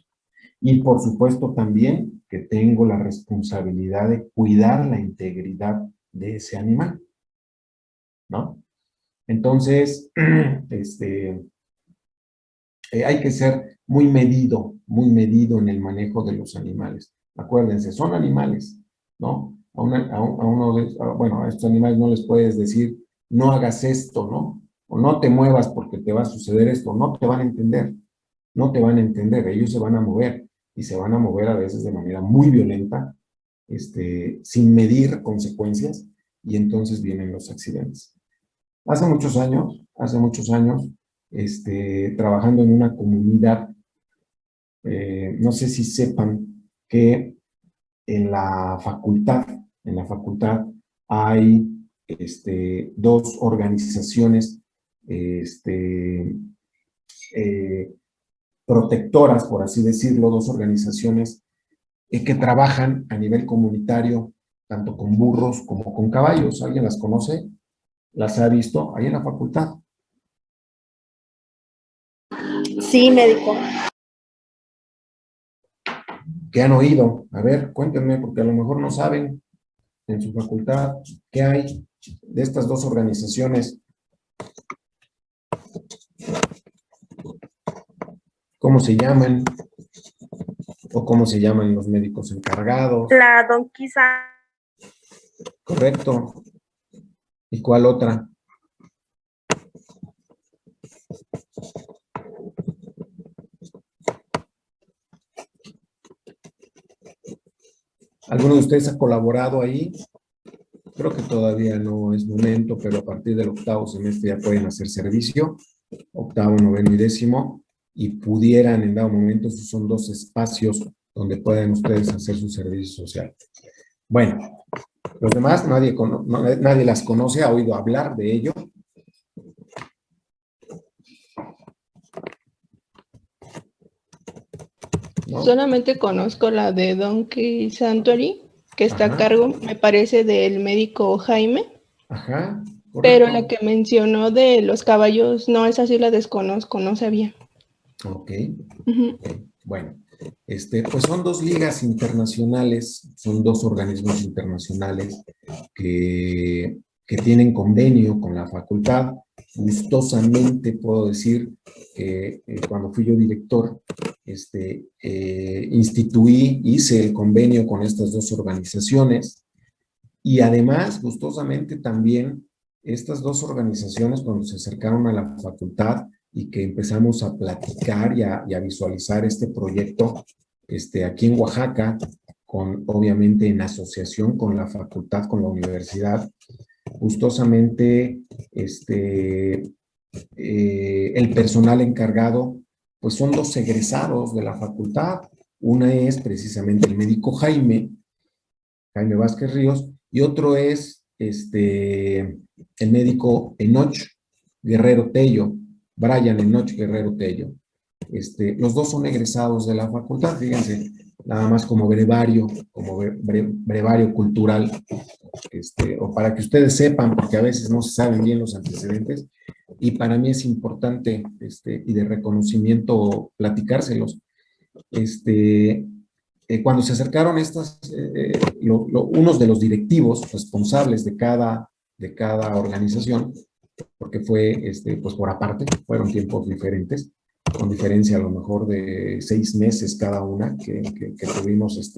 Y por supuesto también que tengo la responsabilidad de cuidar la integridad de ese animal, ¿no? Entonces, hay que ser muy medido en el manejo de los animales. Acuérdense, son animales, ¿no? Bueno, a estos animales no les puedes decir, no hagas esto, ¿no? O no te muevas porque te va a suceder esto. No te van a entender, no te van a entender. Ellos se van a mover y se van a mover a veces de manera muy violenta, sin medir consecuencias, y entonces vienen los accidentes. Hace muchos años, trabajando en una comunidad, no sé si sepan que en la facultad hay dos organizaciones protectoras, por así decirlo, dos organizaciones que trabajan a nivel comunitario, tanto con burros como con caballos. ¿Alguien las conoce? ¿Las ha visto ahí en la facultad? Sí, médico. ¿Qué han oído? A ver, cuéntenme, porque a lo mejor no saben en su facultad qué hay de estas dos organizaciones. ¿Cómo se llaman? ¿O cómo se llaman los médicos encargados? La Donquisa. Correcto. ¿Y cuál otra? ¿Alguno de ustedes ha colaborado ahí? Creo que todavía no es momento, pero a partir del octavo semestre ya pueden hacer servicio, octavo, noveno y décimo, y pudieran en dado momento, esos son dos espacios donde pueden ustedes hacer su servicio social. Bueno, los demás, nadie las conoce, ha oído hablar de ello. ¿No? Solamente conozco la de Donkey Sanctuary, que está Ajá. a cargo, me parece, del médico Jaime. Ajá, correcto. Pero la que mencionó de los caballos, no, esa sí la desconozco, no sabía. Ok. Ujú. Ok, bueno, pues son dos ligas internacionales, son dos organismos internacionales que tienen convenio con la facultad. Gustosamente puedo decir que cuando fui yo director, hice el convenio con estas dos organizaciones y además, gustosamente también, estas dos organizaciones cuando se acercaron a la facultad y que empezamos a platicar y a visualizar este proyecto aquí en Oaxaca, obviamente en asociación con la facultad, con la universidad, gustosamente el personal encargado, pues son dos egresados de la facultad. Una es precisamente el médico Jaime Vázquez Ríos, y otro es el médico Enoch Guerrero Tello, Brian Enoch Guerrero Tello. Los dos son egresados de la facultad, fíjense, nada más como brevario cultural, o para que ustedes sepan, porque a veces no se saben bien los antecedentes, y para mí es importante, y de reconocimiento platicárselos. Cuando se acercaron unos de los directivos responsables de cada organización, porque fue pues por aparte, fueron tiempos diferentes, con diferencia a lo mejor de 6 meses cada una, que tuvimos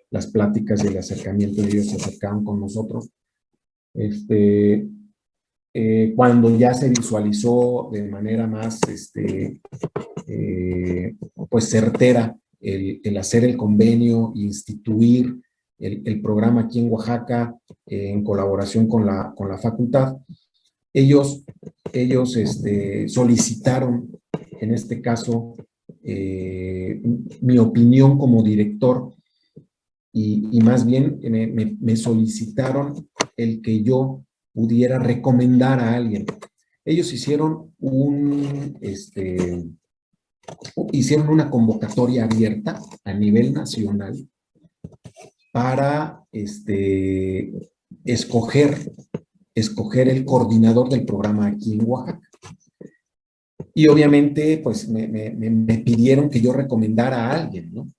las pláticas y el acercamiento, y ellos se acercaron con nosotros. Cuando ya se visualizó de manera más pues certera el hacer el convenio, instituir el programa aquí en Oaxaca en colaboración con la facultad, ellos solicitaron, en este caso, mi opinión como director y más bien me solicitaron el que yo pudiera recomendar a alguien. Ellos hicieron una convocatoria abierta a nivel nacional para escoger el coordinador del programa aquí en Oaxaca. Y obviamente, pues me pidieron que yo recomendara a alguien, ¿no?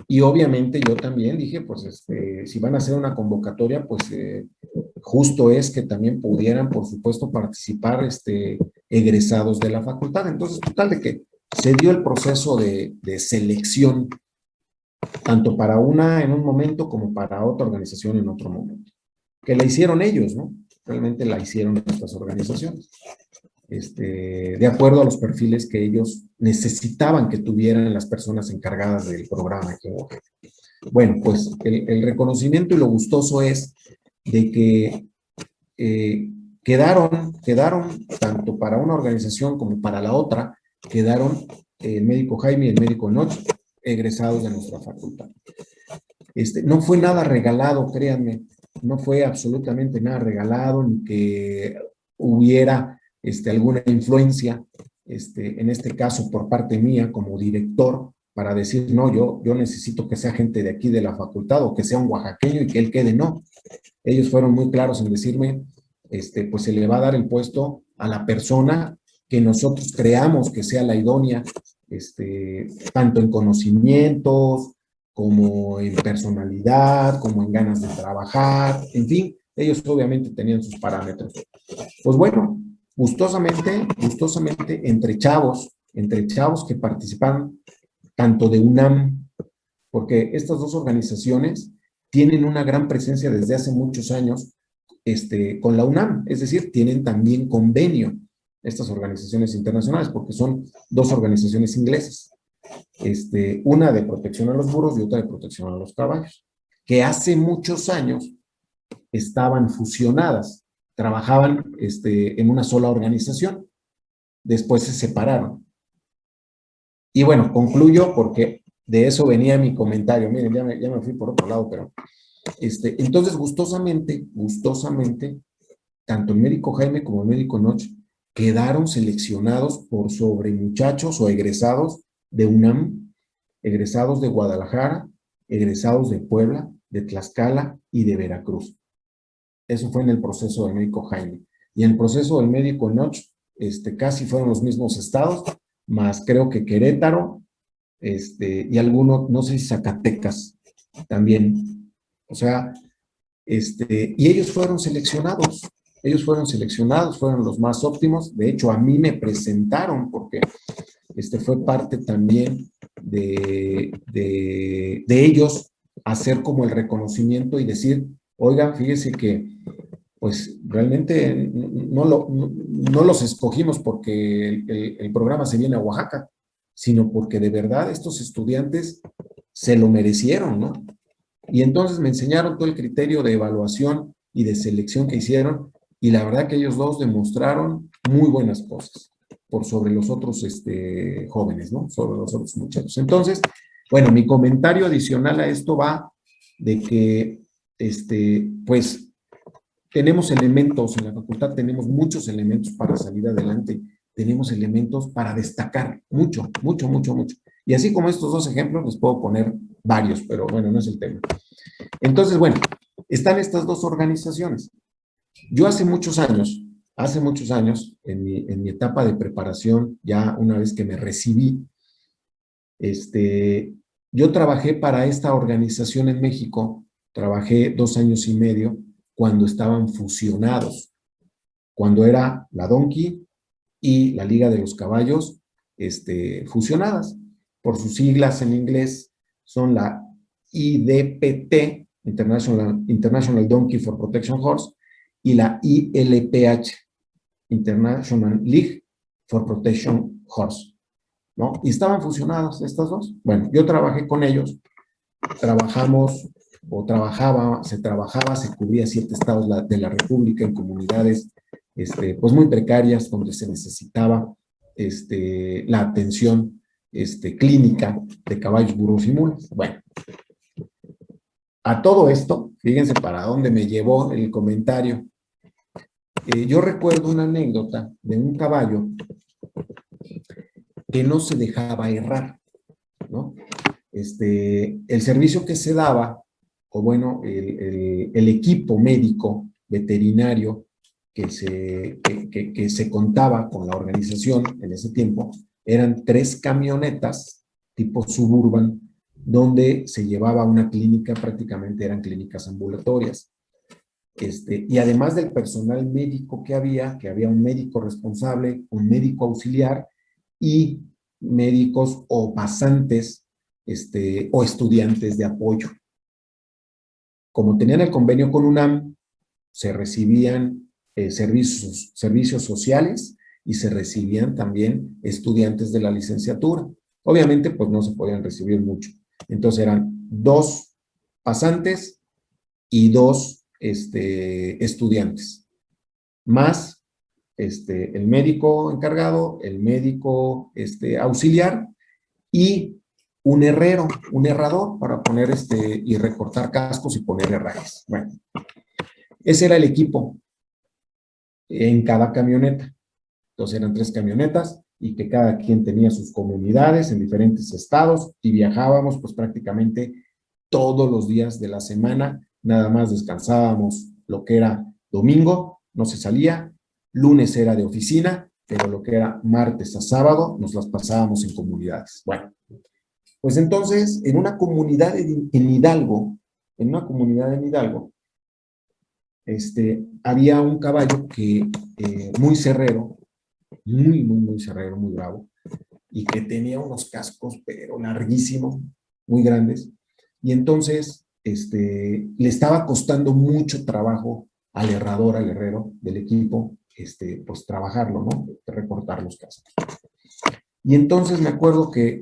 Y obviamente yo también dije, pues si van a hacer una convocatoria, pues justo es que también pudieran, por supuesto, participar egresados de la facultad. Entonces, total de que se dio el proceso de selección, tanto para una en un momento como para otra organización en otro momento. Que la hicieron ellos, ¿no? Realmente la hicieron estas organizaciones. De acuerdo a los perfiles que ellos necesitaban que tuvieran las personas encargadas del programa aquí en Oaxaca. Bueno, pues el reconocimiento y lo gustoso es de que quedaron tanto para una organización como para la otra, quedaron el médico Jaime y el médico Enoch egresados de nuestra facultad. No fue nada regalado, créanme, no fue absolutamente nada regalado, ni que hubiera alguna influencia, en este caso por parte mía como director, para decir, no, yo necesito que sea gente de aquí de la facultad o que sea un oaxaqueño y que él quede, no. Ellos fueron muy claros en decirme, pues se le va a dar el puesto a la persona que nosotros creamos que sea la idónea, tanto en conocimientos, como en personalidad, como en ganas de trabajar, en fin, ellos obviamente tenían sus parámetros. Pues bueno, gustosamente, entre chavos que participaron tanto de UNAM, porque estas dos organizaciones tienen una gran presencia desde hace muchos años con la UNAM, es decir, tienen también convenio estas organizaciones internacionales, porque son dos organizaciones inglesas, una de protección a los burros y otra de protección a los caballos, que hace muchos años estaban fusionadas, trabajaban en una sola organización, después se separaron. Y bueno, concluyo porque de eso venía mi comentario. Miren, ya me fui por otro lado, pero entonces gustosamente, tanto el médico Jaime como el médico Noche quedaron seleccionados por sobre muchachos o egresados de UNAM, egresados de Guadalajara, egresados de Puebla, de Tlaxcala y de Veracruz. Eso fue en el proceso del médico Jaime. Y en el proceso del médico Noche, casi fueron los mismos estados, más creo que Querétaro, y algunos, no sé si Zacatecas también. O sea, y ellos fueron seleccionados, fueron los más óptimos. De hecho, a mí me presentaron porque fue parte también de ellos hacer como el reconocimiento y decir, oiga, fíjese que pues realmente no los escogimos porque el programa se viene a Oaxaca, sino porque de verdad estos estudiantes se lo merecieron, ¿no? Y entonces me enseñaron todo el criterio de evaluación y de selección que hicieron, y la verdad que ellos dos demostraron muy buenas cosas por sobre los otros jóvenes, ¿no? Sobre los otros muchachos. Entonces, bueno, mi comentario adicional a esto va de que, pues, tenemos elementos, en la facultad tenemos muchos elementos para salir adelante, tenemos elementos para destacar, mucho. Y así como estos dos ejemplos, les puedo poner varios, pero bueno, no es el tema. Entonces, bueno, están estas dos organizaciones. Yo hace muchos años, en mi etapa de preparación, ya una vez que me recibí, yo trabajé para esta organización en México, trabajé 2 años y medio, cuando estaban fusionados, cuando era la Donkey y la Liga de los Caballos fusionadas. Por sus siglas en inglés son la IDPT, International Donkey for Protection Horse, y la ILPH, International League for Protection Horse, ¿no? Y estaban fusionadas estas dos. Bueno, yo trabajé con ellos, se cubría 7 estados de la República en comunidades pues muy precarias, donde se necesitaba la atención clínica de caballos, burros y mulas. Bueno, a todo esto, fíjense para dónde me llevó el comentario. Yo recuerdo una anécdota de un caballo que no se dejaba errar, ¿no? El servicio que se daba, o bueno, el equipo médico veterinario que se contaba con la organización en ese tiempo, eran 3 camionetas tipo Suburban, donde se llevaba una clínica, prácticamente eran clínicas ambulatorias. Y además del personal médico que había un médico responsable, un médico auxiliar y médicos o pasantes o estudiantes de apoyo. Como tenían el convenio con UNAM, se recibían servicios sociales y se recibían también estudiantes de la licenciatura. Obviamente, pues no se podían recibir mucho. Entonces eran 2 pasantes y 2 estudiantes, más el médico encargado, el médico auxiliar y un herrador para poner y recortar cascos y poner herrajes. Bueno, ese era el equipo en cada camioneta. Entonces eran 3 camionetas y que cada quien tenía sus comunidades en diferentes estados y viajábamos pues prácticamente todos los días de la semana. Nada más descansábamos lo que era domingo, no se salía, lunes era de oficina, pero lo que era martes a sábado nos las pasábamos en comunidades. Bueno, Pues entonces, en una comunidad en Hidalgo, había un caballo que, muy cerrero, muy cerrero, muy bravo, y que tenía unos cascos, pero larguísimos, muy grandes, y entonces, le estaba costando mucho trabajo al herrador, al herrero del equipo, pues trabajarlo, ¿no? Recortar los cascos. Y entonces me acuerdo que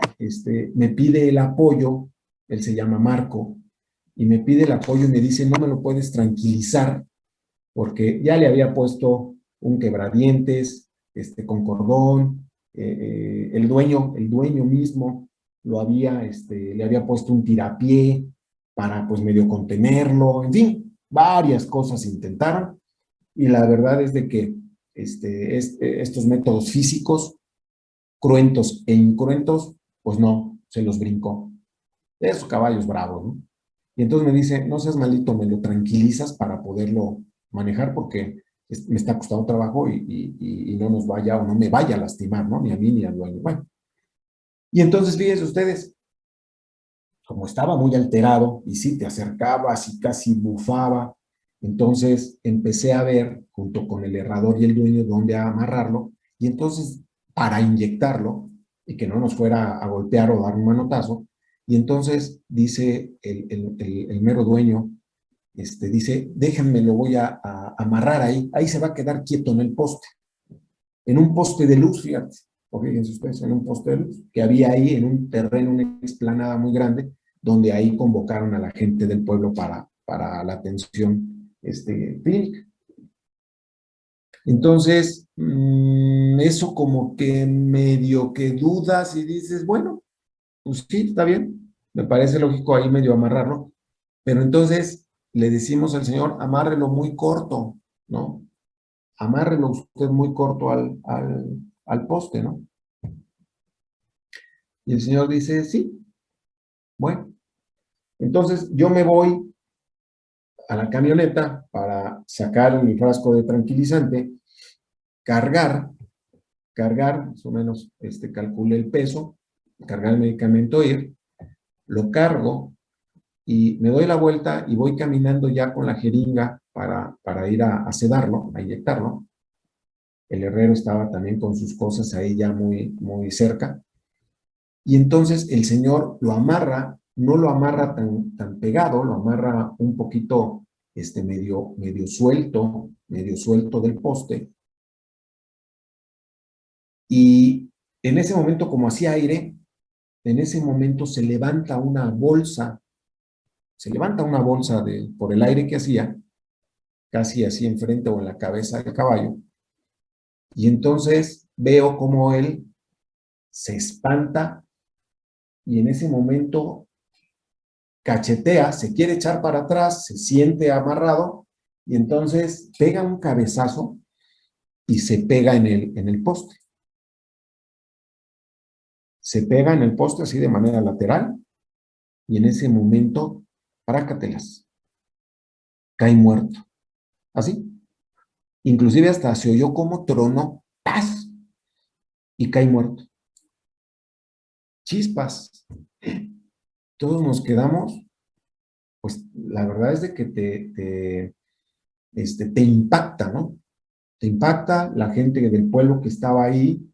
me pide el apoyo, él se llama Marco, y me pide el apoyo y me dice, no me lo puedes tranquilizar, porque ya le había puesto un quebradientes, con cordón, el dueño mismo le había puesto un tirapié para pues medio contenerlo, en fin, varias cosas intentaron, y la verdad es de que estos métodos físicos cruentos e incruentos, pues no, se los brincó. De esos caballos bravos, ¿no? Y entonces me dice, no seas malito, me lo tranquilizas para poderlo manejar porque me está costando trabajo y no nos vaya o no me vaya a lastimar, ¿no? Ni a mí ni al dueño. Bueno, y entonces fíjense ustedes, como estaba muy alterado y si te acercabas y casi bufaba, entonces empecé a ver junto con el herrador y el dueño dónde amarrarlo y entonces para inyectarlo y que no nos fuera a golpear o dar un manotazo, y entonces dice el mero dueño, dice, déjenme, lo voy a amarrar ahí se va a quedar quieto en el poste, en un poste de luz, fíjate, o fíjense ustedes, en un poste de luz, que había ahí en un terreno, una explanada muy grande, donde ahí convocaron a la gente del pueblo para la atención clínica. Entonces, eso como que medio que dudas y dices, bueno, pues sí, está bien, me parece lógico ahí medio amarrarlo, pero entonces le decimos al señor, amárrelo muy corto, ¿no? Amárrelo usted muy corto al poste, ¿no? Y el señor dice, sí, bueno. Entonces yo me voy a la camioneta para sacar mi frasco de tranquilizante, cargar, más o menos, calculé el peso, cargar el medicamento, ir, lo cargo y me doy la vuelta y voy caminando ya con la jeringa para ir a sedarlo, a inyectarlo. El herrero estaba también con sus cosas ahí ya muy cerca. Y entonces el señor lo amarra, no lo amarra tan pegado, lo amarra un poquito medio suelto del poste. Y en ese momento, como hacía aire, en ese momento se levanta una bolsa por el aire que hacía, casi así enfrente o en la cabeza del caballo. Y entonces veo como él se espanta y en ese momento cachetea, se quiere echar para atrás, se siente amarrado y entonces pega un cabezazo y se pega en el poste. Se pega en el poste así de manera lateral y en ese momento, prácatelas, cae muerto. Así. Inclusive hasta se oyó como tronó, ¡paz! Y cae muerto. Chispas. Todos nos quedamos, pues la verdad es de que te impacta, ¿no? Te impacta, la gente del pueblo que estaba ahí,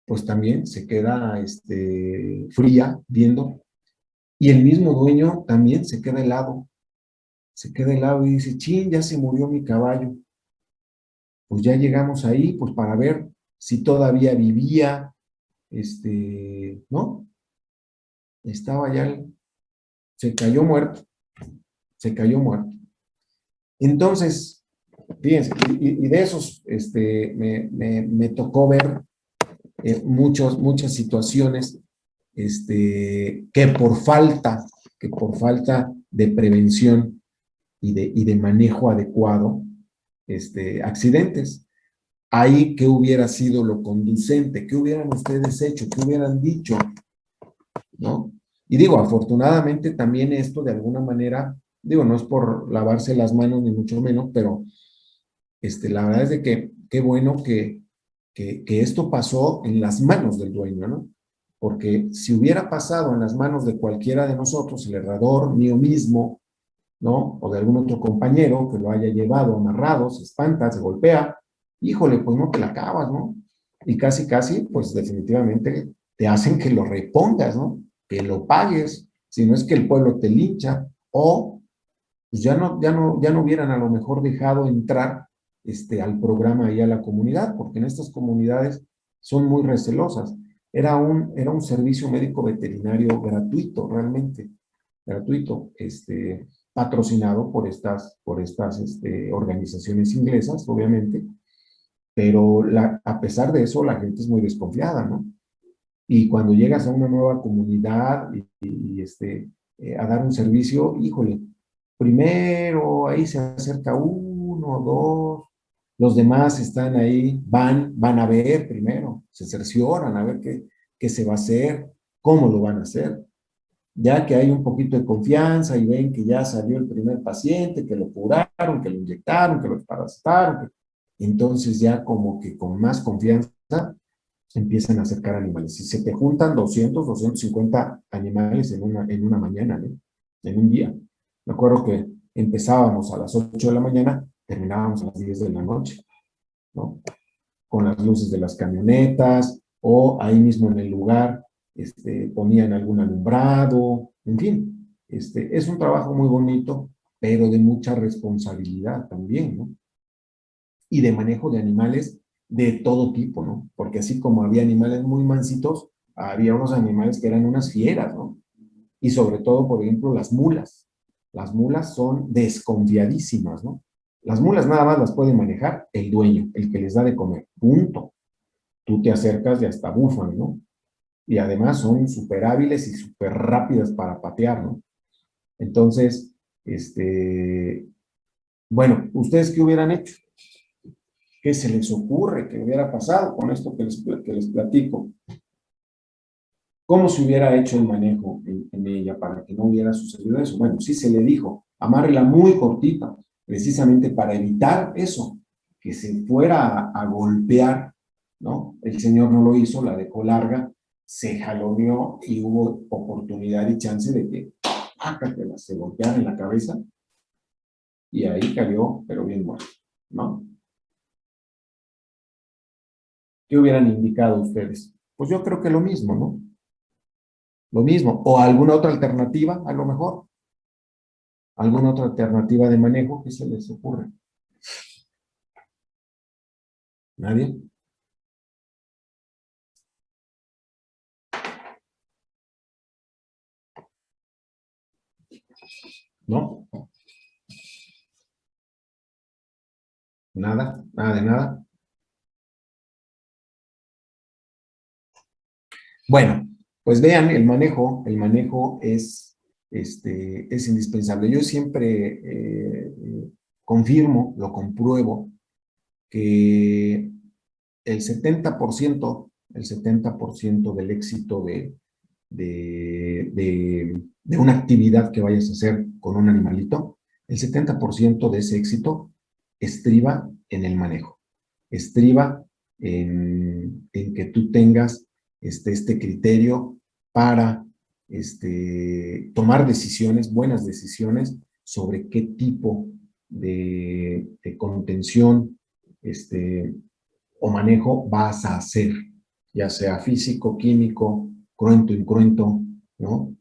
pues también se queda fría viendo, y el mismo dueño también se queda helado y dice, chin, ya se murió mi caballo. Pues ya llegamos ahí, pues para ver si todavía vivía, ¿no? Estaba ya, se cayó muerto. Entonces, fíjense, y de esos, me tocó ver muchas situaciones, que por falta de prevención y de manejo adecuado, accidentes. Ahí, ¿qué hubiera sido lo conducente? ¿Qué hubieran ustedes hecho? ¿Qué hubieran dicho? ¿No? Y digo, afortunadamente también esto de alguna manera, digo, no es por lavarse las manos ni mucho menos, pero la verdad es de que qué bueno que esto pasó en las manos del dueño, ¿no? porque si hubiera pasado en las manos de cualquiera de nosotros, el herrador, mío mismo, ¿no? O de algún otro compañero que lo haya llevado amarrado, se espanta, se golpea, híjole, pues no te la acabas, ¿no? Y casi, casi, pues definitivamente te hacen que lo repongas, ¿no? Que lo pagues, si no es que el pueblo te lincha, o pues ya no hubieran a lo mejor dejado entrar al programa y a la comunidad, porque en estas comunidades son muy recelosas. Era un servicio médico veterinario gratuito, realmente, gratuito, patrocinado por estas organizaciones inglesas, obviamente, pero a pesar de eso, la gente es muy desconfiada, ¿no? Y cuando llegas a una nueva comunidad a dar un servicio, híjole, primero ahí se acerca uno, dos, los demás están ahí, van a ver primero, se cercioran a ver qué se va a hacer, cómo lo van a hacer. Ya que hay un poquito de confianza y ven que ya salió el primer paciente, que lo curaron, que lo inyectaron, que lo desparasitaron, entonces ya como que con más confianza empiezan a acercar animales. Si se te juntan 250 animales en una mañana, ¿no? En un día. Me acuerdo que empezábamos a las 8 de la mañana, terminábamos a las 10 de la noche, ¿no? Con las luces de las camionetas, o ahí mismo en el lugar, ponían algún alumbrado, en fin. Es un trabajo muy bonito, pero de mucha responsabilidad también, ¿no? Y de manejo de animales de todo tipo, ¿no? Porque así como había animales muy mansitos, había unos animales que eran unas fieras, ¿no? Y sobre todo, por ejemplo, las mulas. Las mulas son desconfiadísimas, ¿no? Las mulas nada más las puede manejar el dueño, el que les da de comer, punto. Tú te acercas y hasta bufan, ¿no? Y además son súper hábiles y súper rápidas para patear, ¿no? Entonces, bueno, ¿ustedes qué hubieran hecho? ¿Qué se les ocurre que hubiera pasado con esto que les platico? ¿Cómo se hubiera hecho el manejo en ella para que no hubiera sucedido eso? Bueno, sí se le dijo, amárrela muy cortita, precisamente para evitar eso, que se fuera a golpear, ¿no? El señor no lo hizo, la dejó larga, se jaloneó y hubo oportunidad y chance de que se golpeara en la cabeza y ahí cayó, pero bien muerto, ¿no? ¿Qué hubieran indicado ustedes? Pues yo creo que lo mismo, ¿no? Lo mismo, o alguna otra alternativa, a lo mejor. ¿Alguna otra alternativa de manejo que se les ocurre? ¿Nadie? ¿No? ¿Nada? ¿Nada de nada? Bueno, pues vean, el manejo es indispensable. Yo siempre confirmo, lo compruebo, que el 70% del éxito de una actividad que vayas a hacer con un animalito, el 70% de ese éxito estriba en el manejo, estriba en que tú tengas este criterio para tomar decisiones, buenas decisiones, sobre qué tipo de contención o manejo vas a hacer, ya sea físico, químico, cruento, incruento, ¿no?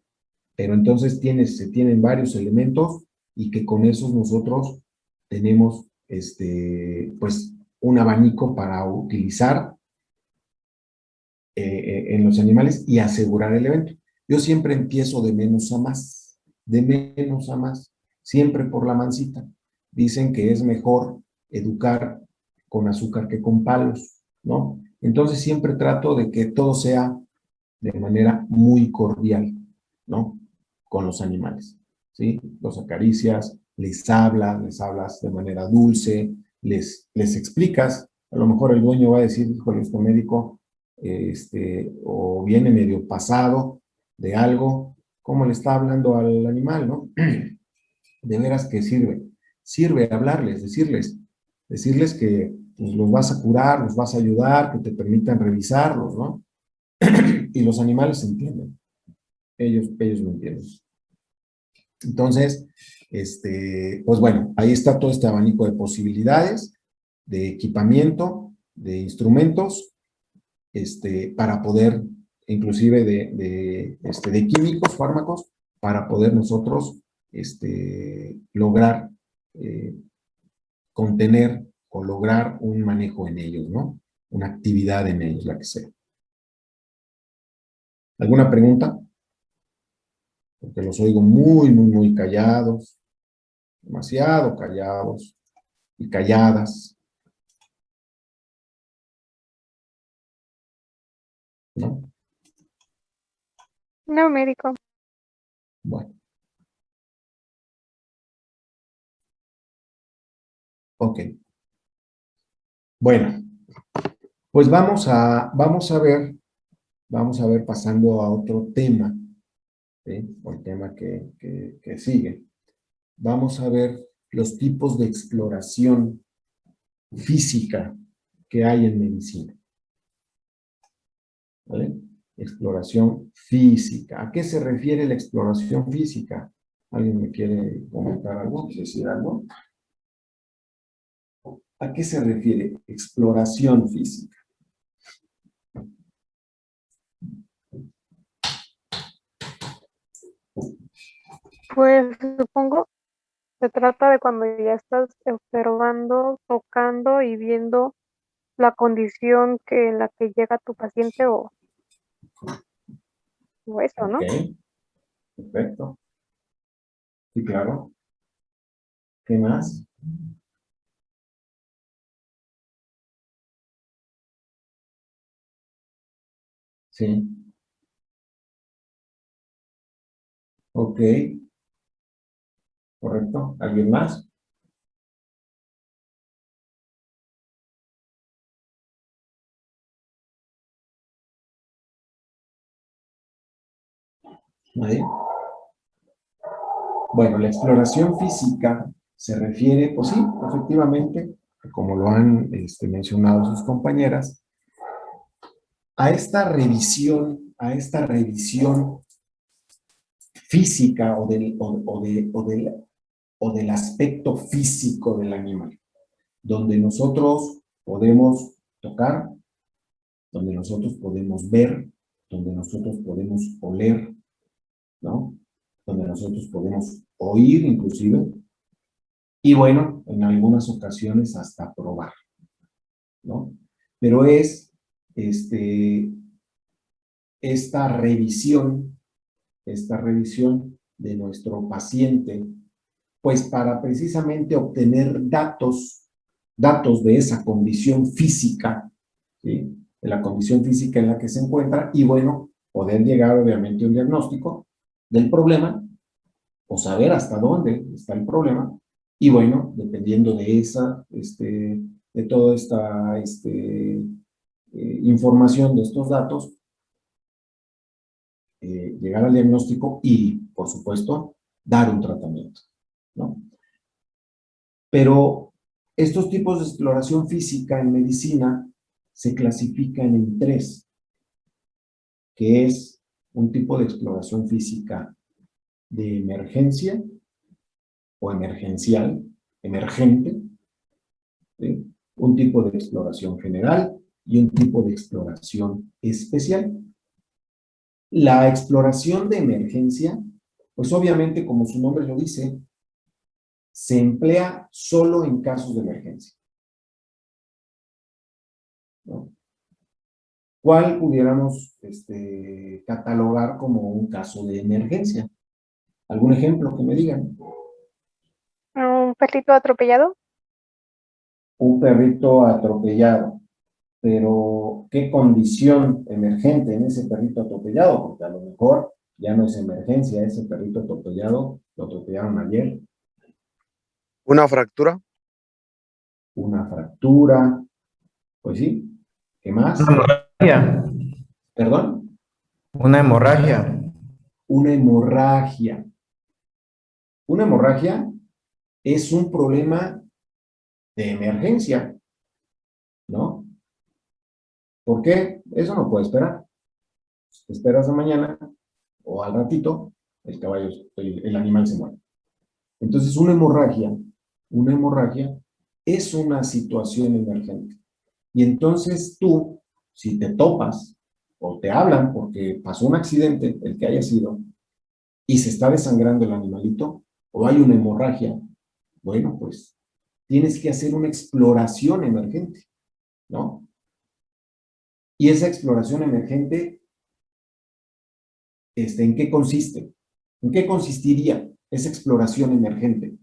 Pero entonces se tienen varios elementos y que con esos nosotros tenemos, pues, un abanico para utilizar en los animales y asegurar el evento. Yo siempre empiezo de menos a más, de menos a más, siempre por la mansita. Dicen que es mejor educar con azúcar que con palos, ¿no? Entonces siempre trato de que todo sea de manera muy cordial, ¿no? Con los animales, ¿sí? Los acaricias, les hablas de manera dulce, les explicas. A lo mejor el dueño va a decir, híjole, este médico, o viene medio pasado de algo, ¿cómo le está hablando al animal, no? De veras que sirve hablarles, decirles que pues, los vas a curar, los vas a ayudar, que te permitan revisarlos, ¿no? Y los animales entienden. Ellos lo entienden. Entonces, pues bueno, ahí está todo este abanico de posibilidades, de equipamiento, de instrumentos, para poder, inclusive de químicos, fármacos, para poder nosotros lograr contener o lograr un manejo en ellos, ¿no? Una actividad en ellos, la que sea. ¿Alguna pregunta? Porque los oigo muy callados, demasiado callados y calladas, ¿no? No, médico. Bueno, ok. Bueno, pues vamos a ver pasando a otro tema, ¿sí? O el tema que sigue. Vamos a ver los tipos de exploración física que hay en medicina. ¿Vale? Exploración física. ¿A qué se refiere la exploración física? ¿Alguien me quiere comentar algo? ¿Decir algo? ¿A qué se refiere exploración física? Pues supongo se trata de cuando ya estás observando, tocando y viendo la condición en la que llega tu paciente o eso, ¿no? Ok, perfecto. Sí, claro. ¿Qué más? Sí. Ok, correcto. ¿Alguien más? ¿Nadie? Bueno, la exploración física se refiere, pues sí, efectivamente, como lo han mencionado sus compañeras, a esta revisión física o del aspecto físico del animal, donde nosotros podemos tocar, donde nosotros podemos ver, donde nosotros podemos oler, ¿no? Donde nosotros podemos oír inclusive, y bueno, en algunas ocasiones hasta probar, ¿no? Pero es esta revisión de nuestro paciente, pues para precisamente obtener datos de esa condición física, ¿sí? De la condición física en la que se encuentra, y bueno, poder llegar obviamente a un diagnóstico del problema, o saber hasta dónde está el problema, y bueno, dependiendo de de toda esta información, de estos datos, llegar al diagnóstico y, por supuesto, dar un tratamiento, ¿no? Pero estos tipos de exploración física en medicina se clasifican en tres, que es un tipo de exploración física de emergencia o emergencial, emergente, ¿sí? Un tipo de exploración general y un tipo de exploración especial. La exploración de emergencia, pues obviamente, como su nombre lo dice, se emplea solo en casos de emergencia, ¿no? ¿Cuál pudiéramos catalogar como un caso de emergencia? ¿Algún ejemplo que me digan? Un perrito atropellado. Un perrito atropellado, pero ¿qué condición emergente en ese perrito atropellado? Porque a lo mejor ya no es emergencia, ese perrito atropellado lo atropellaron ayer. ¿Una fractura? Una fractura, pues sí. ¿Qué más? Una hemorragia. ¿Perdón? Una hemorragia. Una hemorragia. Una hemorragia es un problema de emergencia, ¿no? ¿Por qué? Eso no puede esperar. Te esperas a mañana o al ratito, el caballo, el animal se muere. Entonces, una hemorragia es una situación emergente. Y entonces tú, si te topas o te hablan porque pasó un accidente, el que haya sido, y se está desangrando el animalito, o hay una hemorragia, bueno, pues tienes que hacer una exploración emergente, ¿no? Y esa exploración emergente, ¿en qué consiste? ¿En qué consistiría esa exploración emergente?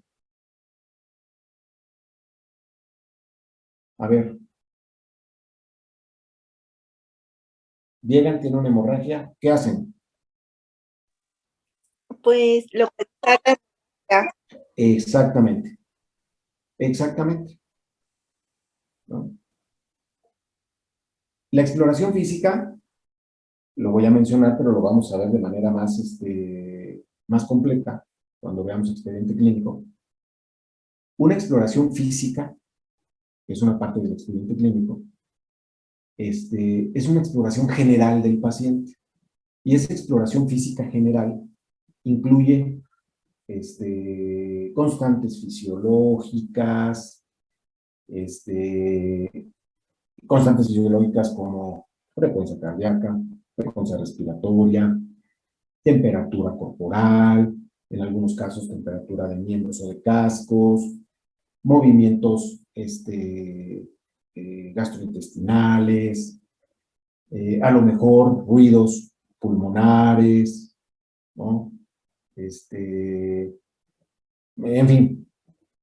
A ver, llegan, tienen una hemorragia, ¿qué hacen? Pues lo que sacan ya. Exactamente, exactamente, ¿no? La exploración física, lo voy a mencionar, pero lo vamos a ver de manera más, más completa cuando veamos expediente clínico. Una exploración física, que es una parte del expediente clínico, es una exploración general del paciente. Y esa exploración física general incluye constantes fisiológicas, constantes fisiológicas como frecuencia cardíaca, frecuencia respiratoria, temperatura corporal, en algunos casos temperatura de miembros o de cascos, movimientos gastrointestinales, a lo mejor ruidos pulmonares, ¿no? En fin,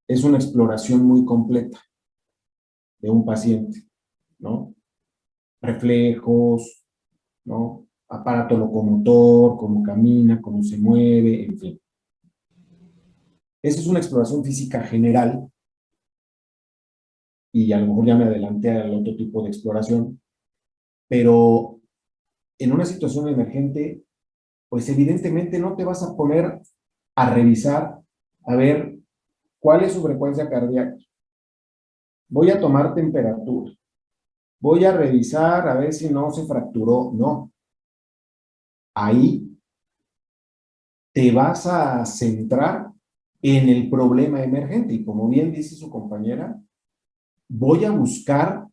es una exploración muy completa de un paciente, ¿no? Reflejos, ¿no? Aparato locomotor, cómo camina, cómo se mueve, en fin. Esa es una exploración física general y a lo mejor ya me adelanté al otro tipo de exploración, pero en una situación emergente, pues evidentemente no te vas a poner a revisar, a ver cuál es su frecuencia cardíaca. Voy a tomar temperatura. Voy a revisar a ver si no se fracturó. No. Ahí te vas a centrar en el problema emergente. Y como bien dice su compañera, voy a buscar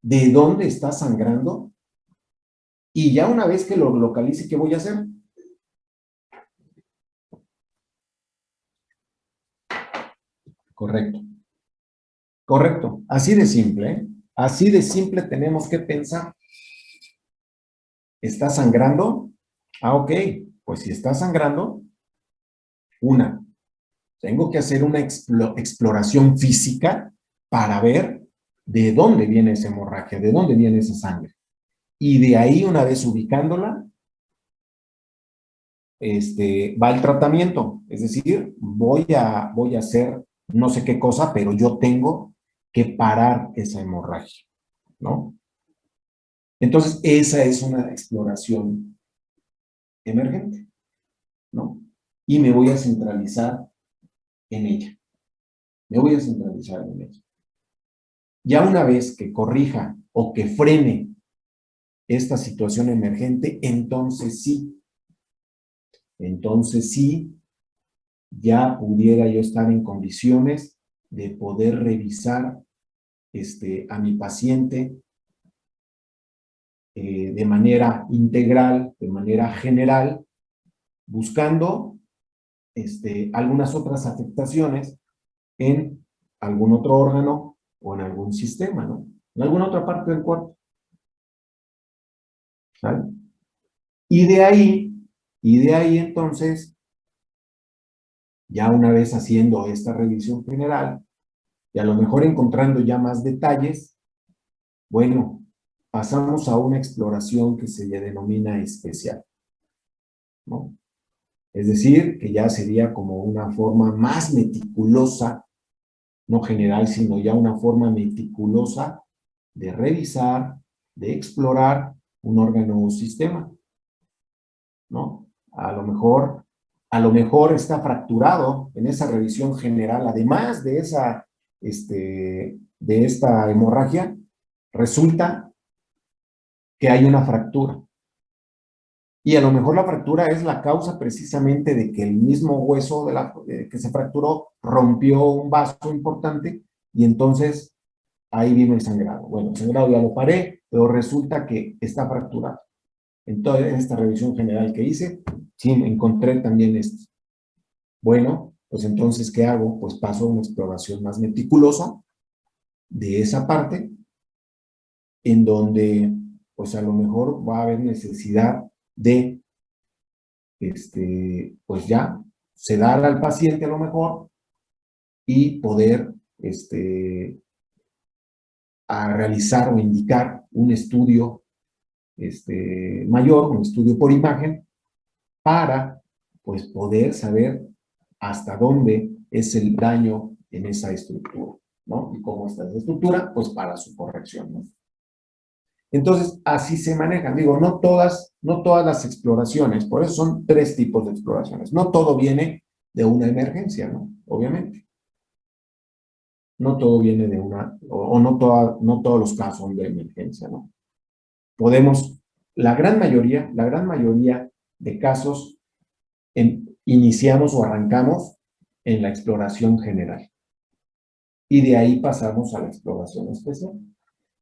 de dónde está sangrando y ya una vez que lo localice, ¿qué voy a hacer? Correcto. Correcto. Así de simple, ¿eh? Así de simple tenemos que pensar. ¿Está sangrando? Ah, ok. Pues si está sangrando, tengo que hacer una exploración física para ver de dónde viene esa hemorragia, de dónde viene esa sangre. Y de ahí, una vez ubicándola, va el tratamiento. Es decir, voy a hacer no sé qué cosa, pero yo tengo que parar esa hemorragia, ¿no? Entonces, esa es una exploración emergente, ¿no? Y me voy a centralizar en ella. Me voy a centralizar en ella. Ya una vez que corrija o que frene esta situación emergente, entonces sí, ya pudiera yo estar en condiciones de poder revisar a mi paciente de manera integral, de manera general, buscando algunas otras afectaciones en algún otro órgano o en algún sistema, ¿no? En alguna otra parte del cuerpo. ¿Sale? Y de ahí entonces, ya una vez haciendo esta revisión general, y a lo mejor encontrando ya más detalles, bueno, pasamos a una exploración que se le denomina especial, ¿no? Es decir, que ya sería como una forma más meticulosa, no general, sino ya una forma meticulosa de revisar, de explorar un órgano o sistema, ¿no? A lo mejor está fracturado en esa revisión general, además de esta hemorragia, resulta que hay una fractura. Y a lo mejor la fractura es la causa precisamente de que el mismo hueso que se fracturó rompió un vaso importante y entonces ahí vino el sangrado. Bueno, el sangrado ya lo paré, pero resulta que está fracturado. Entonces, en esta revisión general que hice, sí, encontré también esto. Bueno, pues entonces, ¿qué hago? Pues paso a una exploración más meticulosa de esa parte, en donde, pues a lo mejor va a haber necesidad de, pues ya, sedar al paciente a lo mejor y poder, a realizar o indicar un estudio, mayor, un estudio por imagen, para, pues, poder saber hasta dónde es el daño en esa estructura, ¿no? Y cómo está esa estructura, pues, para su corrección, ¿no? Entonces, así se manejan. Digo, no todas las exploraciones, por eso son 3 tipos de exploraciones. No todo viene de una emergencia, ¿no? Obviamente. No todo viene de una, o no todos los casos son de emergencia, ¿no? Podemos, la gran mayoría de casos iniciamos o arrancamos en la exploración general. Y de ahí pasamos a la exploración especial.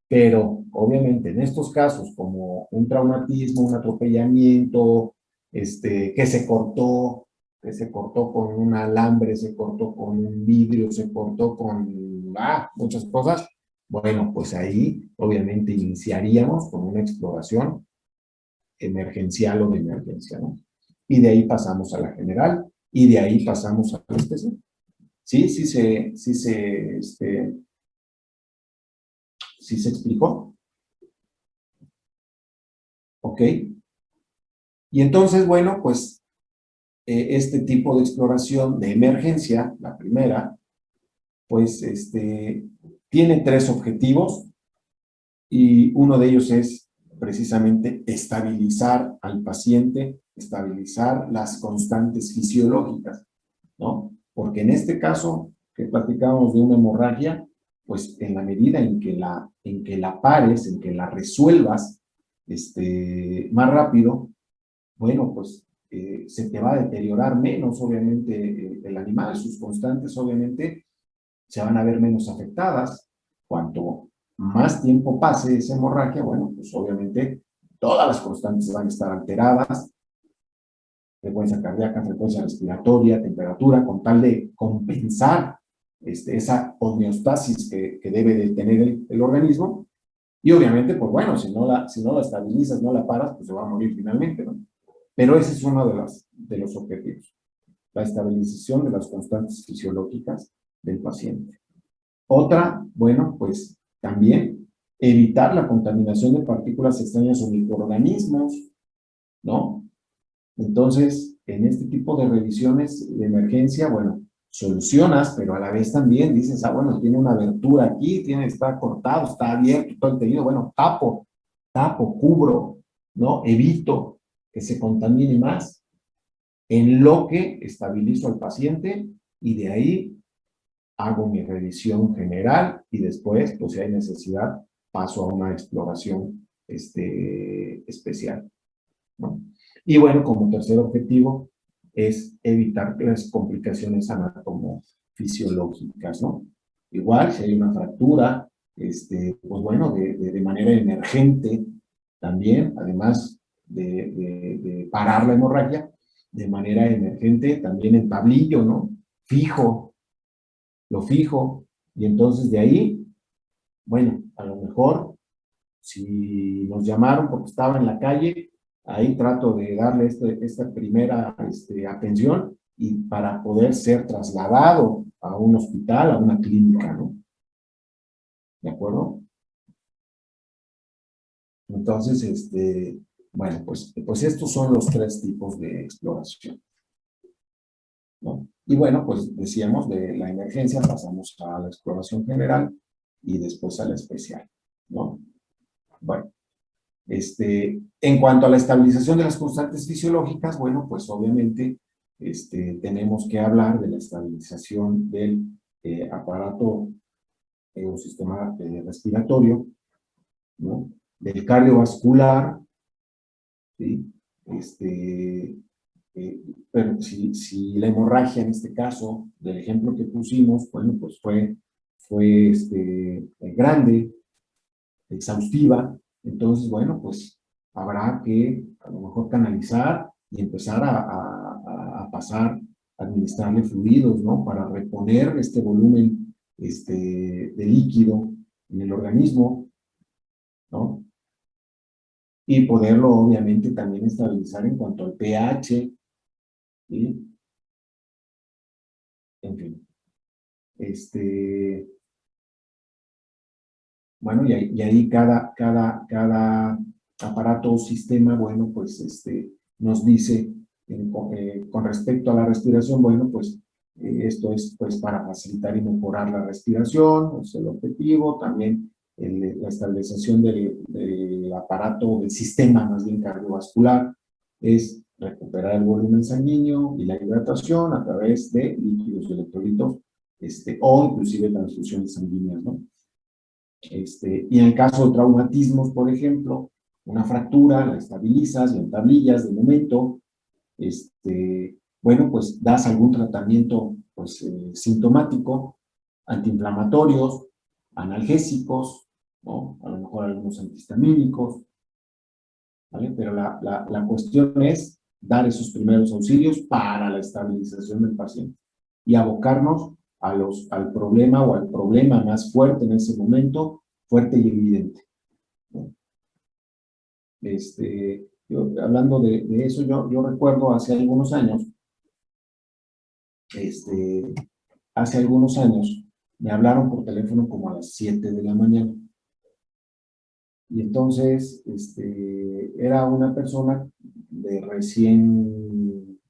Pero, obviamente, en estos casos, como un traumatismo, un atropellamiento, que se cortó con un alambre, se cortó con un vidrio, se cortó con muchas cosas, bueno, pues ahí, obviamente, iniciaríamos con una exploración emergencial o de emergencia, ¿no? Y de ahí pasamos a la general, y de ahí pasamos a la especial. ¿Sí? ¿Sí se explicó? ¿Ok? Y entonces, bueno, pues este tipo de exploración de emergencia, la primera, pues tiene 3 objetivos y uno de ellos es precisamente estabilizar al paciente, estabilizar las constantes fisiológicas, ¿no? Porque en este caso que platicábamos de una hemorragia, pues en la medida en que la pares, en que la resuelvas más rápido, bueno, pues se te va a deteriorar menos, obviamente, el animal, sus constantes, obviamente, se van a ver menos afectadas. Cuanto más tiempo pase esa hemorragia, bueno, pues obviamente todas las constantes van a estar alteradas, frecuencia cardíaca, frecuencia respiratoria, temperatura, con tal de compensar esa homeostasis que debe de tener el organismo. Y obviamente, pues bueno, si no la estabilizas, no la paras, pues se va a morir finalmente, ¿no? Pero ese es uno de los objetivos, la estabilización de las constantes fisiológicas del paciente. Otra, bueno, pues también evitar la contaminación de partículas extrañas o microorganismos, ¿no? Entonces, en este tipo de revisiones de emergencia, bueno, solucionas, pero a la vez también dices, bueno, tiene una abertura aquí, está cortado, está abierto todo el tejido, bueno, tapo, cubro, ¿no? Evito que se contamine más, en lo que estabilizo al paciente y de ahí hago mi revisión general y después, pues si hay necesidad, paso a una exploración especial, ¿no? Y bueno, como tercer objetivo es evitar las complicaciones anatomofisiológicas, ¿no? Igual, si hay una fractura, pues bueno, de manera emergente también, además de parar la hemorragia, de manera emergente también en tablillo, ¿no? Lo fijo, y entonces de ahí, bueno, a lo mejor, si nos llamaron porque estaba en la calle, ahí trato de darle esta primera atención y para poder ser trasladado a un hospital, a una clínica, ¿no? ¿De acuerdo? Entonces, bueno, pues estos son los 3 tipos de exploración, ¿no? Y bueno, pues decíamos, de la emergencia pasamos a la exploración general y después a la especial, ¿no? Bueno, en cuanto a la estabilización de las constantes fisiológicas, bueno, pues obviamente tenemos que hablar de la estabilización del aparato o sistema respiratorio, ¿no? Del cardiovascular, ¿sí? pero si la hemorragia en este caso, del ejemplo que pusimos, bueno, pues fue grande, exhaustiva, entonces, bueno, pues habrá que a lo mejor canalizar y empezar a pasar, a administrarle fluidos, ¿no? Para reponer este volumen de líquido en el organismo, ¿no? Y poderlo, obviamente, también estabilizar en cuanto al pH, ¿sí? En fin. Bueno, y ahí cada aparato o sistema, bueno, pues nos dice con respecto a la respiración, bueno, pues esto es pues para facilitar y mejorar la respiración, es el objetivo, también la estabilización del aparato, del sistema más bien cardiovascular, es recuperar el volumen sanguíneo y la hidratación a través de líquidos electrolitos, o inclusive transfusiones sanguíneas, ¿no? Y en el caso de traumatismos, por ejemplo, una fractura, la estabilizas, la entablillas de momento, bueno, pues das algún tratamiento pues, sintomático, antiinflamatorios, analgésicos, ¿no? A lo mejor algunos antihistamínicos, ¿vale? Pero la cuestión es dar esos primeros auxilios para la estabilización del paciente y abocarnos al problema o al problema más fuerte en ese momento, fuerte y evidente, ¿no? Hablando de eso, yo recuerdo hace algunos años, me hablaron por teléfono como a las 7 de la mañana. Y entonces, era una persona de recién,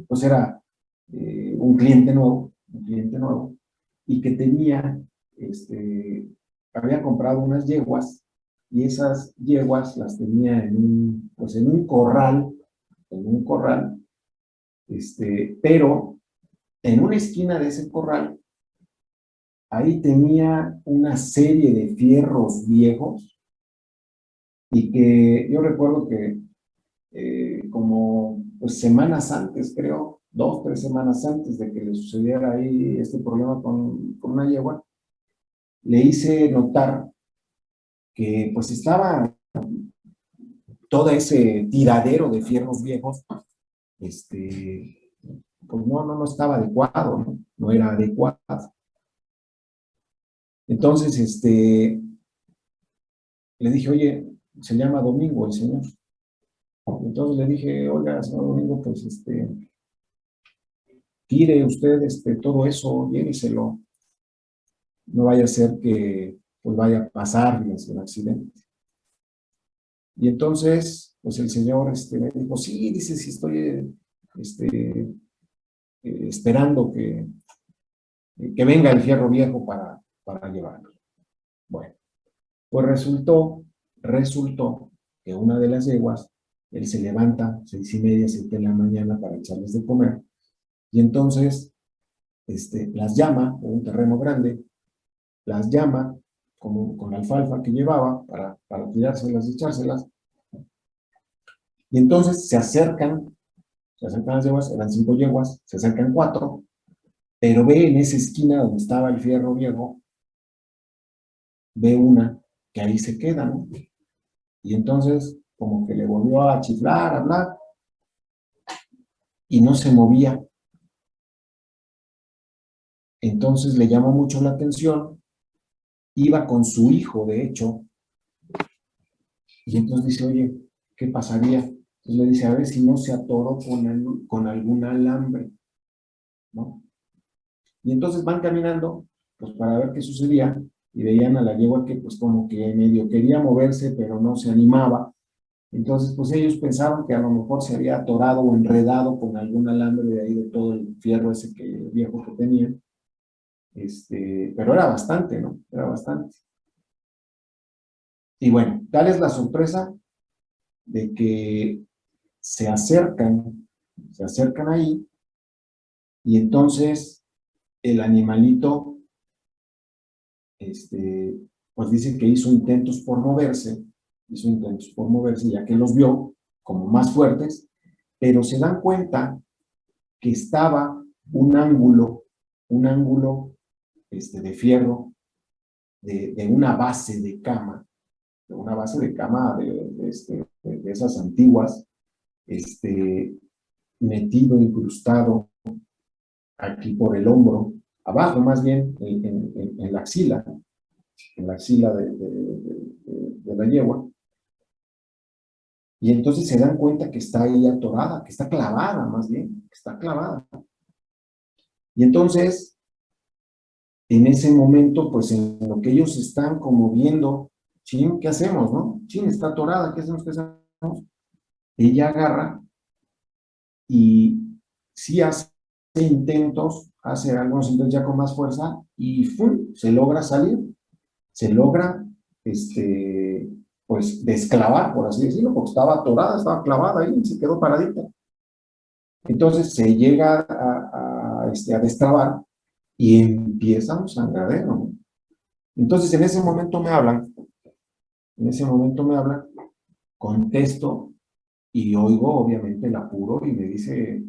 pues era un cliente nuevo, y que tenía, había comprado unas yeguas, y esas yeguas las tenía pues en un corral, pero en una esquina de ese corral, ahí tenía una serie de fierros viejos, y que yo recuerdo que como pues, semanas antes, creo, 2, 3 semanas antes de que le sucediera ahí este problema con una yegua, le hice notar que pues estaba todo ese tiradero de fierros viejos, pues no estaba adecuado, ¿no? No era adecuado. Entonces, le dije, oye, se llama Domingo el señor. Entonces le dije, oiga, señor Domingo, pues tire usted todo eso, lléveselo. No vaya a ser que pues vaya a pasar un accidente. Y entonces, pues el señor me dijo, sí, dice, sí estoy esperando que venga el fierro viejo para llevarlo. Bueno, pues resultó que una de las yeguas, él se levanta 6:30, 7 de la mañana para echarles de comer, y entonces las llama en un terreno grande, las llama con la alfalfa que llevaba para tirárselas y echárselas, y entonces se acercan las yeguas, eran 5 yeguas, se acercan 4, pero ve en esa esquina donde estaba el fierro viejo, ve una que ahí se queda, ¿no? Y entonces como que le volvió a chiflar, a hablar, y no se movía. Entonces le llamó mucho la atención, iba con su hijo, de hecho, y entonces dice, oye, ¿qué pasaría? Entonces le dice, a ver si no se atoró con algún alambre, ¿no? Y entonces van caminando, pues para ver qué sucedía, y veían a la yegua que pues como que medio quería moverse, pero no se animaba. Entonces, pues ellos pensaron que a lo mejor se había atorado o enredado con algún alambre de ahí, de todo el fierro ese viejo que tenían. Pero era bastante, ¿no? Era bastante. Y bueno, tal es la sorpresa de que se acercan ahí, y entonces el animalito, pues dice que hizo intentos por moverse, ya que los vio, como más fuertes, pero se dan cuenta que estaba un ángulo de fierro de una base de cama, de esas antiguas, metido, incrustado aquí por el hombro, abajo más bien, en la axila, de la yegua. Y entonces se dan cuenta que está ahí atorada, que está clavada más bien, que está clavada. Y entonces, en ese momento, pues en lo que ellos están como viendo, chin, ¿qué hacemos, no? Chin, está atorada, ¿qué hacemos? ¿Qué hacemos? Ella agarra y sí hace intentos, hace algunos intentos ya con más fuerza y ¡fum! Se logra salir, se logra, pues, desclavar, por así decirlo, porque estaba atorada, estaba clavada ahí y se quedó paradita. Entonces se llega a destrabar y empieza un sangradero, ¿no? Entonces en ese momento me hablan, contesto y oigo obviamente el apuro y me dice,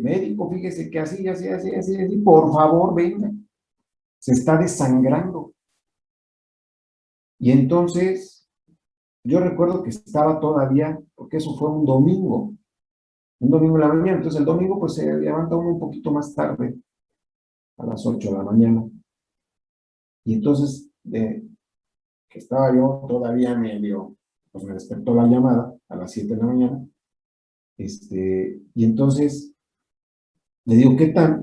médico, fíjese que así, por favor, venga, se está desangrando. Y entonces, yo recuerdo que estaba todavía, porque eso fue un domingo en la mañana, entonces el domingo pues se levanta uno un poquito más tarde, a las 8 de la mañana, y entonces, que estaba yo todavía medio, pues me despertó la llamada a las 7 de la mañana, y entonces le digo, ¿qué tan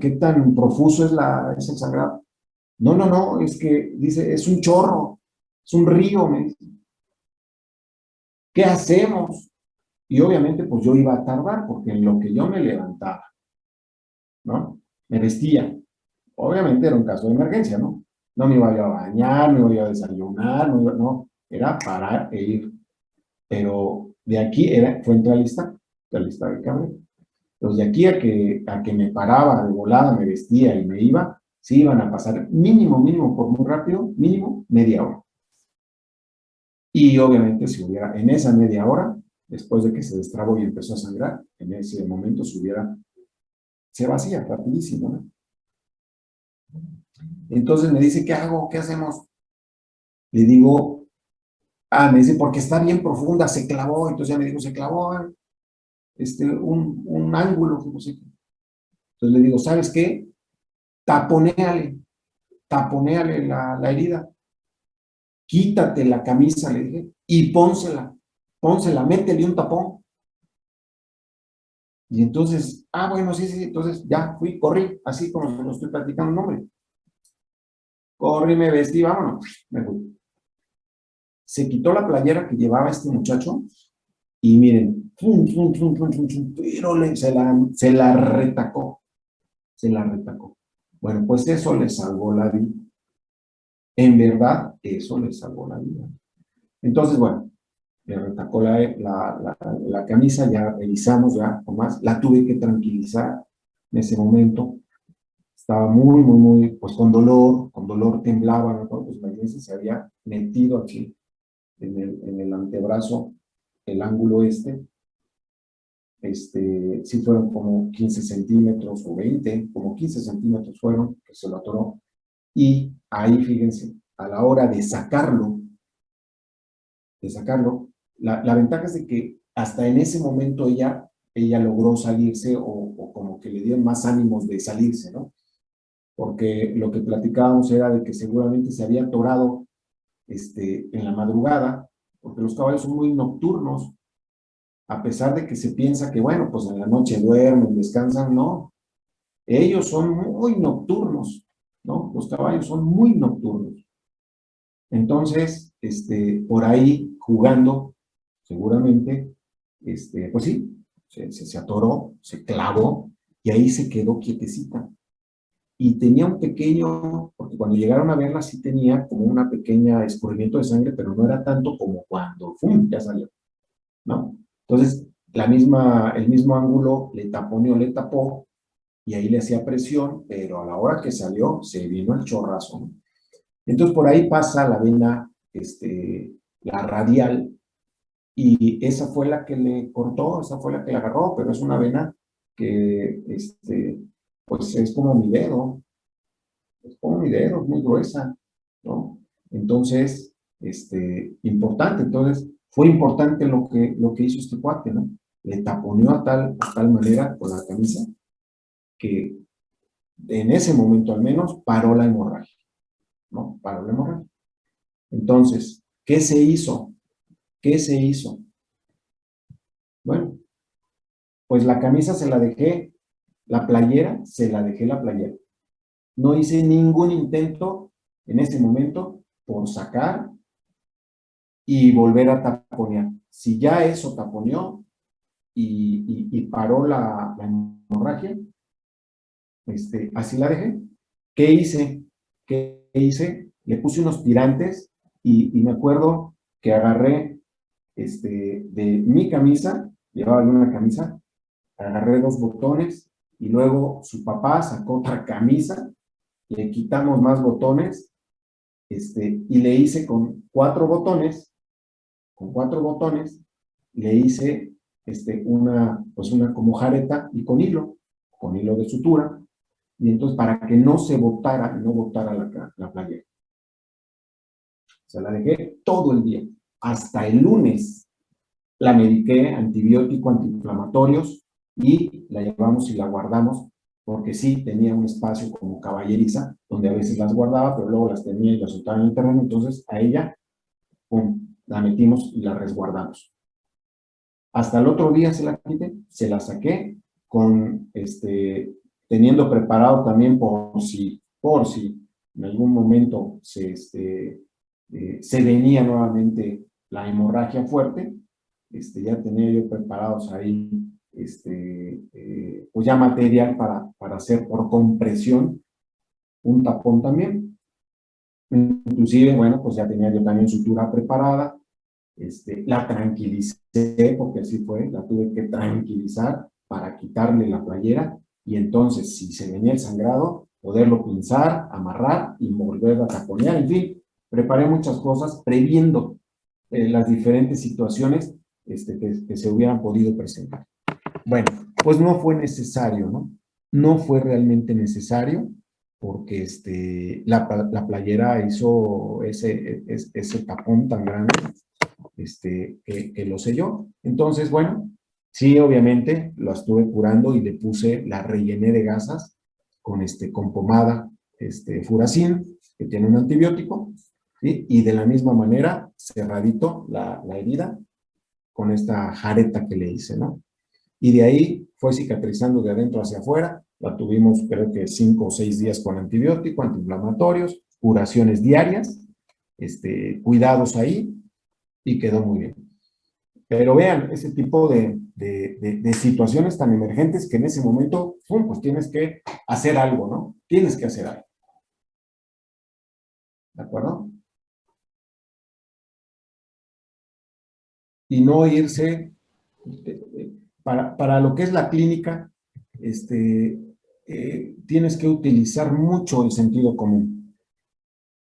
profuso es el sangrado? No, es que, dice, es un chorro, es un río, me dice. ¿Qué hacemos? Y obviamente, pues yo iba a tardar, porque en lo que yo me levantaba, ¿no? Me vestía. Obviamente era un caso de emergencia, ¿no? No me iba yo a bañar, no iba a desayunar, no, era parar e ir. Pero de aquí fue entrar a lista de cable. Entonces, de aquí a que me paraba de volada, me vestía y me iba, sí iban a pasar mínimo, por muy rápido, mínimo media hora. Y obviamente si hubiera, en esa media hora, después de que se destrabó y empezó a sangrar, en ese momento se vacía rapidísimo, ¿no? Entonces me dice, ¿qué hago? ¿Qué hacemos? Le digo, me dice, porque está bien profunda, se clavó. Entonces ya me dijo, se clavó un ángulo. No sé. Entonces le digo, ¿sabes qué? Taponéale la herida. Quítate la camisa, le dije, y pónsela, métele un tapón. Y entonces, bueno, sí, entonces ya corrí, así como se lo estoy platicando, no, hombre. Corrí, me vestí, vámonos, me fui. Se quitó la playera que llevaba este muchacho y miren, pero se la retacó. Bueno, pues eso le salvó la vida. En verdad, eso le salvó la vida. Entonces, bueno, le retacó la camisa, ya revisamos, ya con más, la tuve que tranquilizar en ese momento. Estaba muy, pues con dolor temblaba, ¿no? Pues imagínense, se había metido aquí en el antebrazo, el ángulo sí fueron como 15 centímetros o 20, como 15 centímetros fueron, que se lo atoró. Y ahí, fíjense, a la hora de sacarlo, la ventaja es de que hasta en ese momento ella logró salirse o como que le dieron más ánimos de salirse, ¿no? Porque lo que platicábamos era de que seguramente se había atorado en la madrugada, porque los caballos son muy nocturnos, a pesar de que se piensa que, bueno, pues en la noche duermen, descansan, no. Ellos son muy nocturnos, ¿no? Los caballos son muy nocturnos. Entonces, por ahí jugando, seguramente, pues sí, se atoró, se clavó y ahí se quedó quietecita. Y tenía un pequeño, porque cuando llegaron a verla sí tenía como una pequeña escurrimiento de sangre, pero no era tanto como cuando, ¡fum!, ya salió, ¿no? Entonces, el mismo ángulo le tapó, y ahí le hacía presión, pero a la hora que salió, se vino el chorrazo, ¿no? Entonces, por ahí pasa la vena, la radial, y esa fue la que le cortó, esa fue la que le agarró, pero es una vena que, pues es como mi dedo, es como mi dedo, es muy gruesa, ¿no? Entonces, importante, entonces, fue importante lo que hizo este cuate, ¿no? Le taponeó a tal manera con la camisa que en ese momento al menos paró la hemorragia, ¿no? Paró la hemorragia. Entonces, ¿qué se hizo? ¿Qué se hizo? Bueno, pues la camisa se la dejé, la playera, se la dejé la playera. No hice ningún intento en ese momento por sacar y volver a taponear. Si ya eso taponeó y paró la hemorragia, así la dejé. ¿Qué hice? ¿Qué hice? Le puse unos tirantes y me acuerdo que agarré de mi camisa, llevaba una camisa, agarré 2 botones y luego su papá sacó otra camisa, le quitamos más botones y le hice con 4 botones, le hice pues una como jareta y con hilo de sutura, y entonces para que no se botara, no botara la playera. Se la dejé todo el día. Hasta el lunes la mediqué, antibiótico, antiinflamatorios, y la llevamos y la guardamos, porque sí tenía un espacio como caballeriza, donde a veces las guardaba, pero luego las tenía y las soltaba en el terreno, entonces a ella, pum, la metimos y la resguardamos. Hasta el otro día se la quité, se la saqué, teniendo preparado también por si en algún momento se venía nuevamente la hemorragia fuerte, ya tenía yo preparados ahí, pues ya material para hacer por compresión un tapón también. Inclusive, bueno, pues ya tenía yo también sutura preparada, la tranquilicé, porque así fue, la tuve que tranquilizar para quitarle la playera, y entonces, si se venía el sangrado, poderlo pinzar, amarrar y volver a taponear, en fin, preparé muchas cosas previendo las diferentes situaciones que se hubieran podido presentar. Bueno, pues no fue necesario, ¿no? No fue realmente necesario, porque la playera hizo ese tapón tan grande que lo selló. Entonces, bueno, sí, obviamente lo estuve curando y le puse, la rellené de gasas con pomada Furacin, que tiene un antibiótico, ¿sí? Y de la misma manera, cerradito la herida con esta jareta que le hice, ¿no? Y de ahí fue cicatrizando de adentro hacia afuera. La tuvimos, creo que 5 o 6 días con antibiótico, antiinflamatorios, curaciones diarias, cuidados ahí, y quedó muy bien. Pero vean, ese tipo de situaciones tan emergentes que en ese momento, pues tienes que hacer algo, ¿no? Tienes que hacer algo. ¿De acuerdo? Y no irse, para lo que es la clínica, tienes que utilizar mucho el sentido común.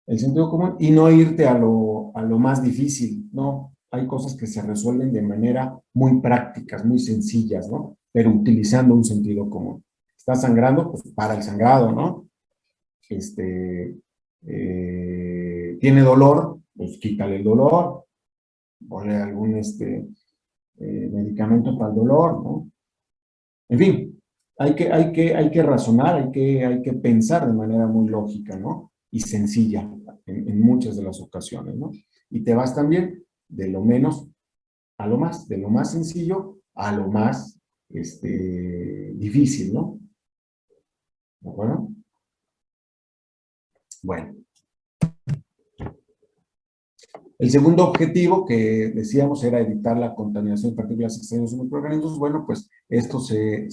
El sentido común, y no irte a lo más difícil, ¿no? Hay cosas que se resuelven de manera muy prácticas, muy sencillas, ¿no? Pero utilizando un sentido común. Está sangrando, pues para el sangrado, ¿no? Tiene dolor, pues quítale el dolor, ponle algún medicamento para el dolor, ¿no? En fin, hay que razonar, hay que pensar de manera muy lógica, ¿no? Y sencilla en muchas de las ocasiones, ¿no? Y te vas también de lo menos a lo más, de lo más sencillo a lo más difícil, ¿no? ¿De acuerdo? Bueno. El segundo objetivo que decíamos era evitar la contaminación de partículas extrañas de microorganismos. Bueno, pues esto se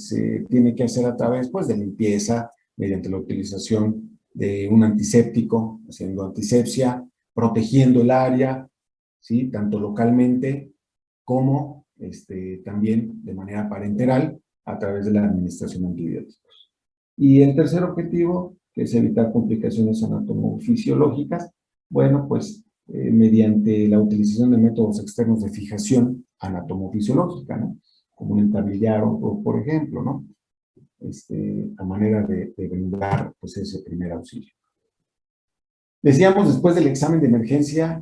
tiene que hacer a través, pues, de limpieza, mediante la utilización de un antiséptico, haciendo antisepsia, protegiendo el área, ¿sí? Tanto localmente como también de manera parenteral a través de la administración de antibióticos. Y el tercer objetivo, que es evitar complicaciones anatomofisiológicas, bueno, pues mediante la utilización de métodos externos de fijación anatomofisiológica, ¿no? Como un entablillar, por ejemplo, ¿no? A manera de brindar, pues, ese primer auxilio. Decíamos, después del examen de emergencia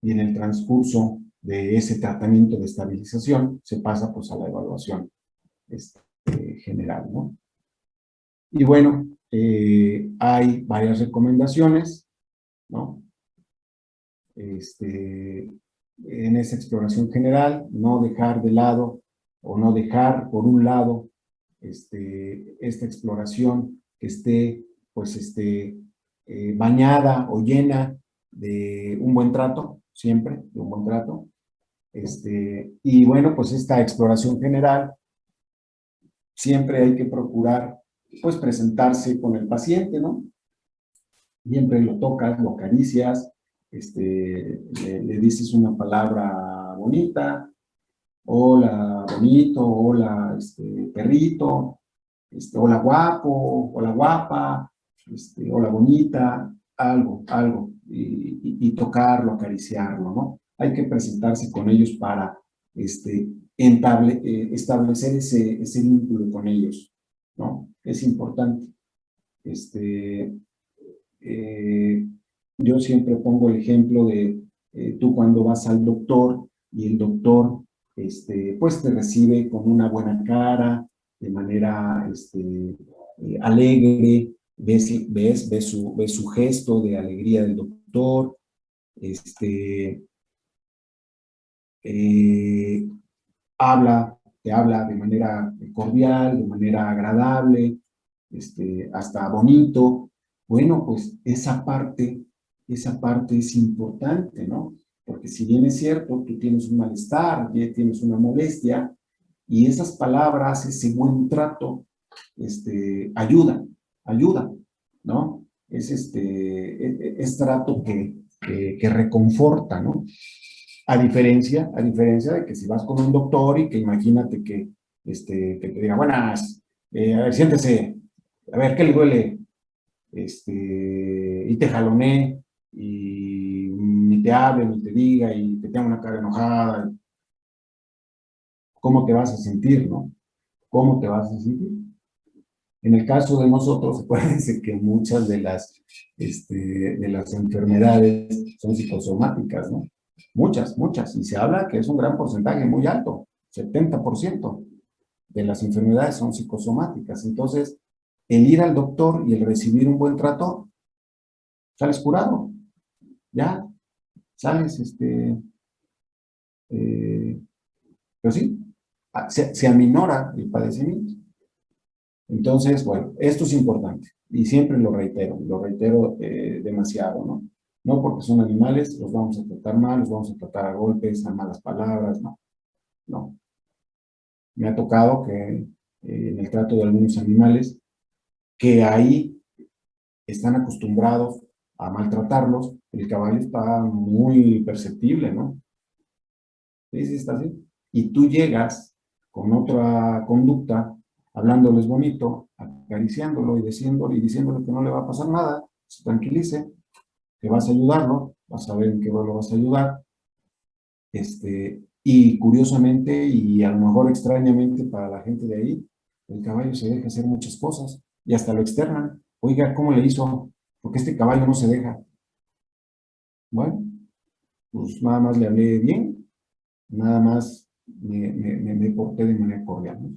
y en el transcurso de ese tratamiento de estabilización, se pasa, pues, a la evaluación general, ¿no? Y bueno, hay varias recomendaciones, ¿no? En esa exploración general, no dejar de lado o no dejar por un lado esta exploración que esté, pues, bañada o llena de un buen trato, siempre de un buen trato. Y bueno, pues esta exploración general, siempre hay que procurar, pues, presentarse con el paciente, ¿no? Siempre lo tocas, lo acaricias, le dices una palabra bonita, hola bonito, hola perrito, hola guapo, hola guapa, hola bonita, algo, y tocarlo, acariciarlo, ¿no? Hay que presentarse con ellos para establecer ese vínculo con ellos, ¿no? Es importante. Yo siempre pongo el ejemplo de tú cuando vas al doctor y el doctor pues te recibe con una buena cara, de manera alegre, ves su gesto de alegría del doctor, te habla de manera cordial, de manera agradable, hasta bonito. Bueno, pues esa parte es importante, ¿no? Porque si bien es cierto, tú tienes un malestar, tienes una molestia, y esas palabras, ese buen trato, ayuda, ¿no? Es trato que reconforta, ¿no? A diferencia de que si vas con un doctor y que imagínate que te diga, buenas, a ver, siéntese, a ver, ¿qué le duele? Y te jalonee, y ni te hable, ni te diga, y te tenga una cara enojada. ¿Cómo te vas a sentir, no? ¿Cómo te vas a sentir? En el caso de nosotros, acuérdense que muchas de las enfermedades son psicosomáticas, ¿no? Muchas, y se habla que es un gran porcentaje, muy alto, 70% de las enfermedades son psicosomáticas. Entonces, el ir al doctor y el recibir un buen trato, sales curado, ya, sales, pues sí, se aminora el padecimiento. Entonces, bueno, esto es importante y siempre lo reitero demasiado, ¿no? No porque son animales, los vamos a tratar mal, los vamos a tratar a golpes, a malas palabras, no. Me ha tocado que en el trato de algunos animales, que ahí están acostumbrados a maltratarlos, el caballo está muy perceptible, ¿no? Sí, está así. Y tú llegas con otra conducta, hablándoles bonito, acariciándolo y diciéndole que no le va a pasar nada, se tranquilice, que vas a ayudarlo, vas a ver en qué lo vas a ayudar. Y curiosamente, y a lo mejor extrañamente para la gente de ahí, el caballo se deja hacer muchas cosas y hasta lo externan. Oiga, ¿cómo le hizo? Porque este caballo no se deja. Bueno, pues nada más le hablé bien, nada más me porté de manera cordial, ¿no?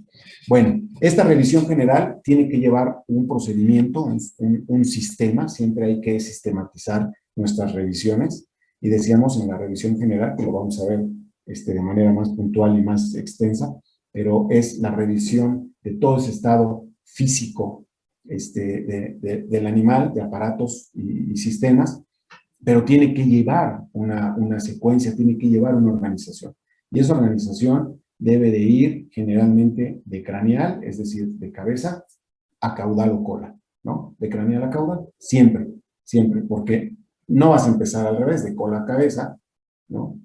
Bueno, esta revisión general tiene que llevar un procedimiento, un sistema, siempre hay que sistematizar nuestras revisiones, y decíamos en la revisión general, que lo vamos a ver de manera más puntual y más extensa, pero es la revisión de todo ese estado físico del animal, de aparatos y sistemas, pero tiene que llevar una secuencia, tiene que llevar una organización. Y esa organización debe de ir generalmente de craneal, es decir, de cabeza a caudal o cola, ¿no? De craneal a caudal, siempre, porque no vas a empezar al revés, de cola a cabeza, ¿no?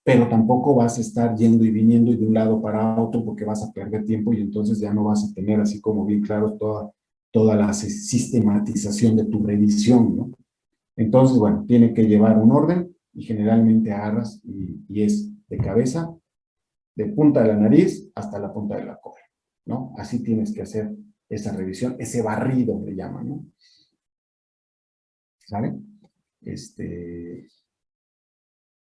Pero tampoco vas a estar yendo y viniendo y de un lado para otro, porque vas a perder tiempo y entonces ya no vas a tener así como bien claro toda la sistematización de tu revisión, ¿no? Entonces, bueno, tiene que llevar un orden y generalmente agarras y es de cabeza de punta de la nariz hasta la punta de la cola, ¿no? Así tienes que hacer esa revisión, ese barrido le llaman, ¿no? ¿Sale?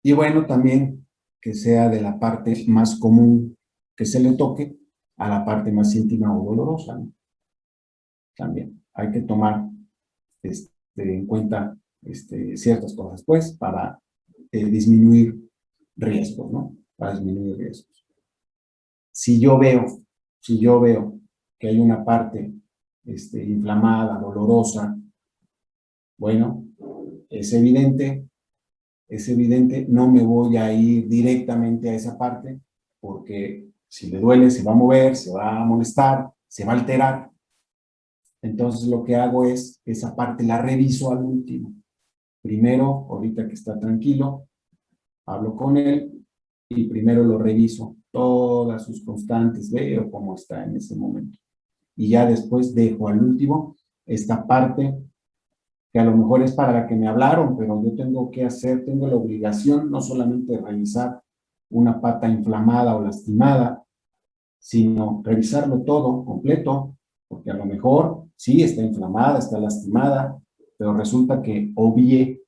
Y bueno, también que sea de la parte más común que se le toque a la parte más íntima o dolorosa, ¿no? También hay que tomar en cuenta ciertas cosas, pues, para disminuir riesgos, ¿no? Para disminuir riesgos. Si yo veo que hay una parte inflamada, dolorosa, bueno, es evidente, no me voy a ir directamente a esa parte, porque si le duele, se va a mover, se va a molestar, se va a alterar. Entonces lo que hago es, esa parte la reviso al último. Primero, ahorita que está tranquilo, hablo con él y primero lo reviso, todas sus constantes, veo cómo está en ese momento. Y ya después dejo al último esta parte que a lo mejor es para la que me hablaron, pero yo tengo que hacer, tengo la obligación no solamente de revisar una pata inflamada o lastimada, sino revisarlo todo, completo, porque a lo mejor sí está inflamada, está lastimada, pero resulta que obvié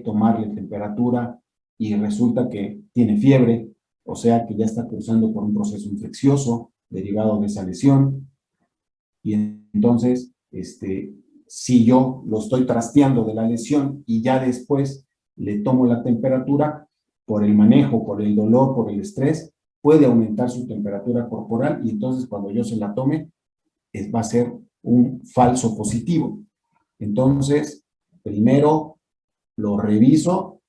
tomarle temperatura y resulta que tiene fiebre, o sea que ya está cruzando por un proceso infeccioso derivado de esa lesión, y entonces, si yo lo estoy trasteando de la lesión y ya después le tomo la temperatura, por el manejo, por el dolor, por el estrés, puede aumentar su temperatura corporal y entonces cuando yo se la tome, va a ser un falso positivo. Entonces, primero lo reviso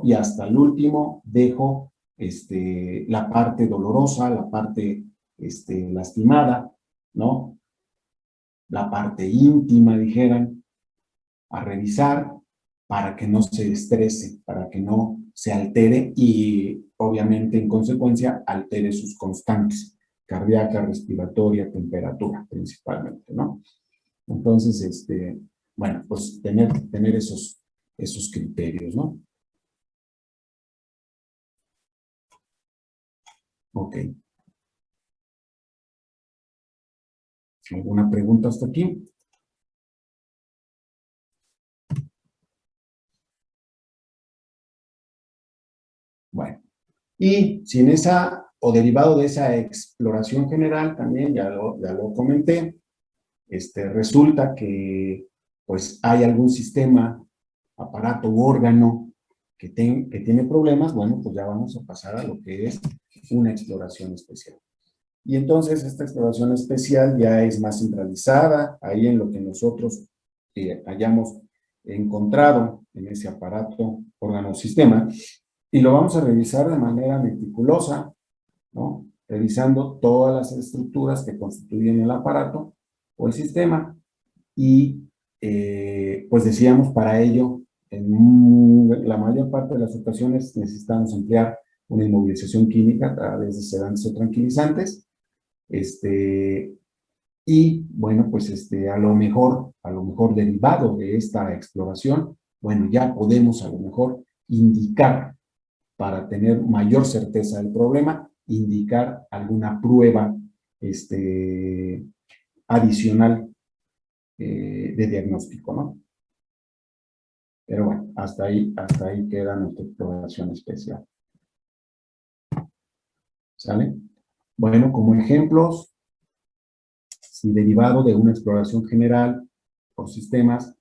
y hasta el último dejo la parte dolorosa, la parte lastimada, ¿no? La parte íntima, dijeran, a revisar para que no se estrese, para que no se altere y obviamente en consecuencia altere sus constantes, cardíaca, respiratoria, temperatura principalmente, ¿no? Entonces, bueno, pues tener esos criterios, ¿no? Ok. ¿Alguna pregunta hasta aquí? Bueno, y si en esa, o derivado de esa exploración general, también ya lo comenté, resulta que pues hay algún sistema, aparato u órgano que tiene problemas, bueno, pues ya vamos a pasar a lo que es una exploración especial. Y entonces esta exploración especial ya es más centralizada, ahí en lo que nosotros hayamos encontrado en ese aparato, órgano o sistema, y lo vamos a revisar de manera meticulosa, ¿no? Revisando todas las estructuras que constituyen el aparato o el sistema. Y pues decíamos, para ello, en la mayor parte de las ocasiones necesitamos emplear una inmovilización química a través de sedantes o tranquilizantes. Y bueno, pues a lo mejor derivado de esta exploración, bueno, ya podemos a lo mejor indicar, para tener mayor certeza del problema, indicar alguna prueba adicional de diagnóstico, ¿no? Pero bueno, hasta ahí queda nuestra exploración especial. ¿Sale? Bueno, como ejemplos, si derivado de una exploración general por sistemas,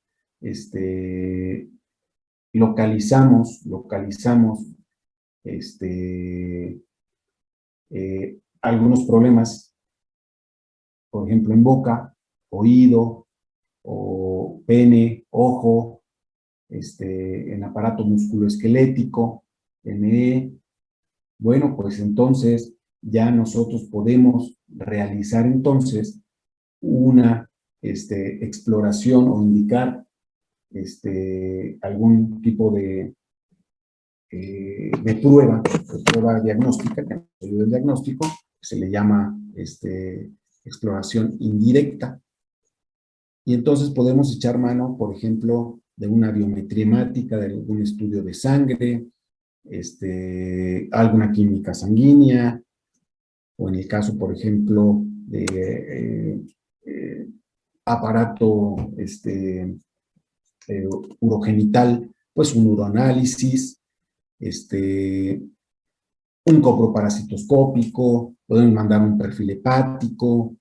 localizamos algunos problemas, por ejemplo, en boca, oído, o pene, ojo, en aparato musculoesquelético, ME, bueno, pues entonces ya nosotros podemos realizar entonces una exploración o indicar algún tipo de prueba diagnóstica, que nos ayude el diagnóstico, que se le llama exploración indirecta. Y entonces podemos echar mano, por ejemplo, de una biometría hemática, de algún estudio de sangre, alguna química sanguínea, o en el caso, por ejemplo, de aparato urogenital, pues un uroanálisis, un coproparasitoscópico, podemos mandar un perfil hepático,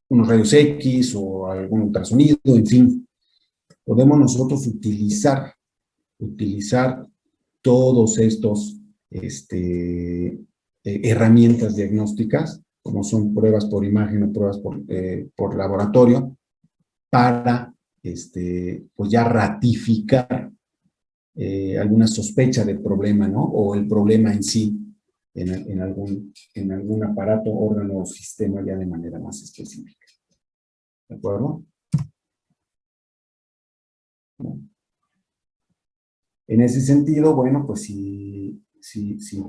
unos rayos X o algún ultrasonido, en fin. Podemos nosotros utilizar todos estos herramientas diagnósticas, como son pruebas por imagen o pruebas por laboratorio, para pues ya ratificar alguna sospecha del problema, ¿no? O el problema en sí, en algún aparato, órgano o sistema ya de manera más específica. ¿De acuerdo? En ese sentido, bueno, pues si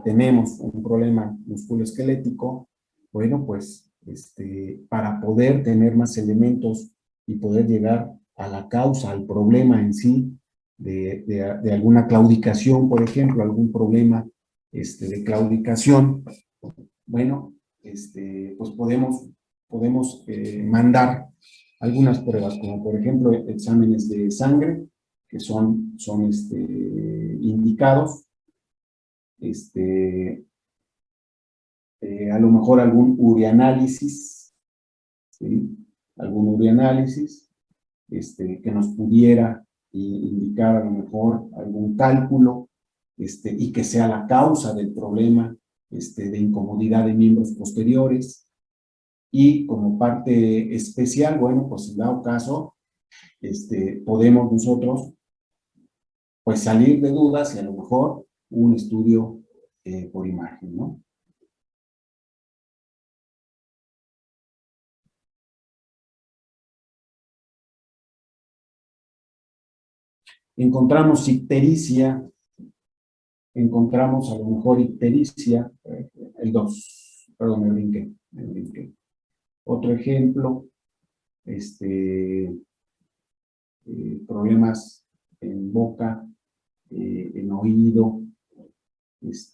tenemos un problema musculoesquelético, bueno, pues para poder tener más elementos y poder llegar a la causa, al problema en sí, de alguna claudicación, por ejemplo, algún problema de claudicación, bueno, pues podemos mandar algunas pruebas, como por ejemplo exámenes de sangre, que son indicados, a lo mejor algún ureanálisis, ¿sí? Algún ureanálisis, que nos pudiera indicar a lo mejor algún cálculo, y que sea la causa del problema, de incomodidad de miembros posteriores. Y como parte especial, bueno, pues en dado caso, podemos nosotros pues salir de dudas y a lo mejor un estudio por imagen, ¿no? Encontramos ictericia, encontramos a lo mejor ictericia, el 2, perdón, me brinqué. Otro ejemplo, problemas en boca, en oído, pues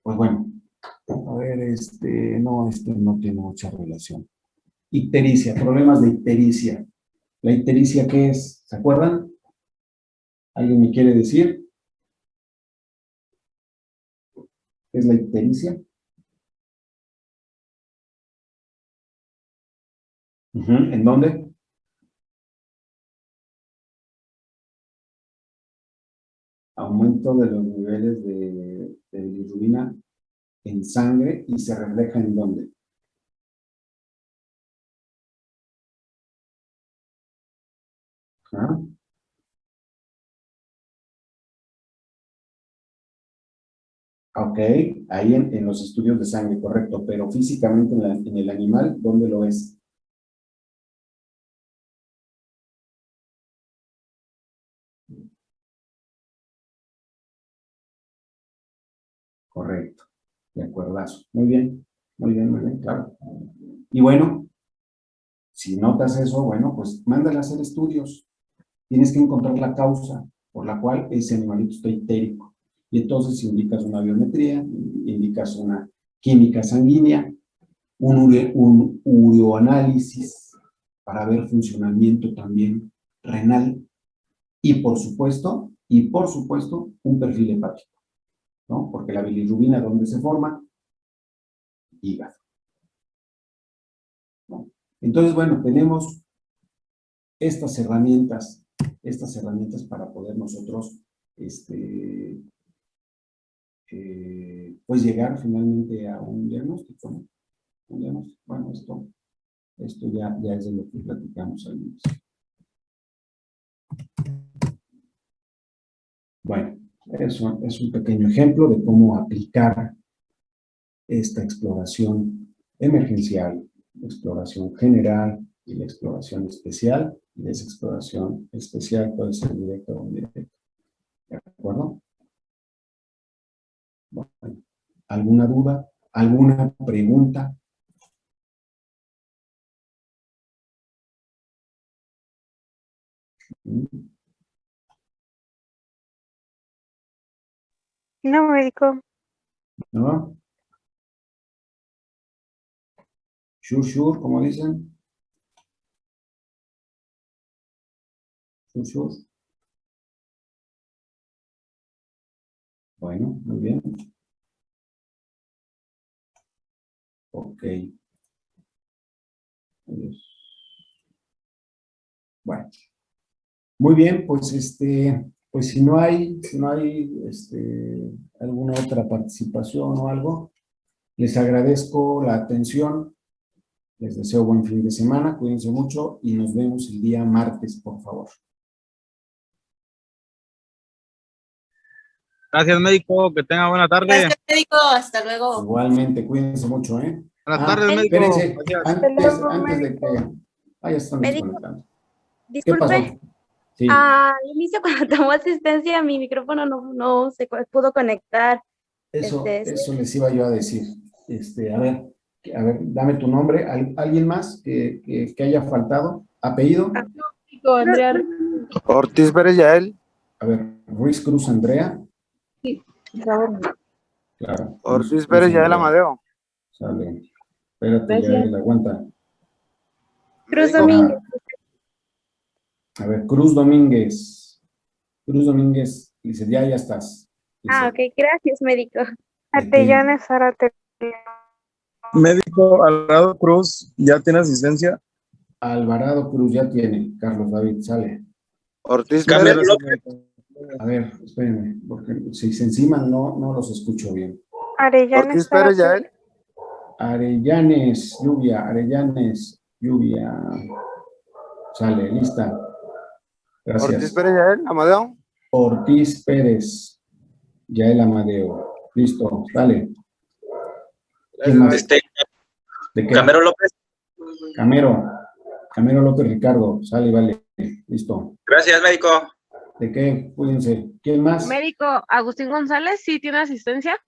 bueno, a ver, no tiene mucha relación. Ictericia, problemas de ictericia. ¿La ictericia qué es? ¿Se acuerdan? ¿Alguien me quiere decir? ¿Qué es la ictericia? ¿En dónde? Aumento de los niveles de bilirrubina en sangre y se refleja en dónde. ¿Ah? Ok, ahí en los estudios de sangre, correcto, pero físicamente en el animal, ¿dónde lo ves? Correcto, de acuerdazo. Muy bien, claro. Y bueno, si notas eso, bueno, pues mándale a hacer estudios. Tienes que encontrar la causa por la cual ese animalito está ictérico. Y entonces indicas una biometría, indicas una química sanguínea, un ureoanálisis para ver funcionamiento también renal y por supuesto, un perfil hepático, ¿no? Porque la bilirrubina, ¿dónde se forma? Hígado, ¿no? Entonces, bueno, tenemos estas herramientas para poder nosotros, pues llegar finalmente a un diagnóstico, ¿no? Un diagnóstico. Bueno, esto ya es de lo que platicamos al inicio. Bueno, eso es un pequeño ejemplo de cómo aplicar esta exploración emergencial, la exploración general y la exploración especial. Y esa exploración especial puede ser directa o indirecta. ¿De acuerdo? Bueno, ¿alguna duda? ¿Alguna pregunta? No, médico. ¿No? Sure, como dicen. Sure. Bueno, muy bien. Ok. Bueno. Muy bien, pues pues si no hay alguna otra participación o algo, les agradezco la atención, les deseo buen fin de semana, cuídense mucho y nos vemos el día martes, por favor. Gracias, médico. Que tenga buena tarde. Gracias, médico. Hasta luego. Igualmente, cuídense mucho, ¿eh? Buenas tardes, médico. Espérense, Gracias. antes de que... ya están Médico, desconectando. ¿Qué disculpe. pasó? Sí. Al inicio, cuando tomó asistencia, mi micrófono no se pudo conectar. Eso les iba yo a decir. A ver, dame tu nombre. ¿Alguien más que haya faltado? ¿Apellido? Médico, Andrea. Ortiz Pérez Yael. A ver, Ruiz Cruz Andrea. Sí. Claro. Ortiz Pérez Yael Andrea. Amadeo. Sale. Espérate, Gracias. ya, aguanta. Cruz Médico. Domínguez. A ver, Cruz Domínguez. Cruz Domínguez. Dice, ya estás. Dice, Ah, ok. Gracias, médico. Artellanes Zárate. Médico Alvarado Cruz, ¿ya tiene asistencia? Alvarado Cruz ya tiene. Carlos David, sale. Ortiz Muchas Pérez. gracias, médico. A ver, espérenme, porque si se enciman no los escucho bien. Arellanes Ortiz Pérez Zárate. Yael. Arellanes, lluvia. Sale, lista. Gracias. Ortiz Pérez Yael Amadeo. Ortiz Pérez, Yael Amadeo. Listo, dale. ¿Quién más? ¿De qué? Camero López. Camero López Ricardo. Sale, vale. Listo. Gracias, médico. ¿De qué? Cuídense. ¿Quién más? Médico Agustín González, ¿sí tiene asistencia?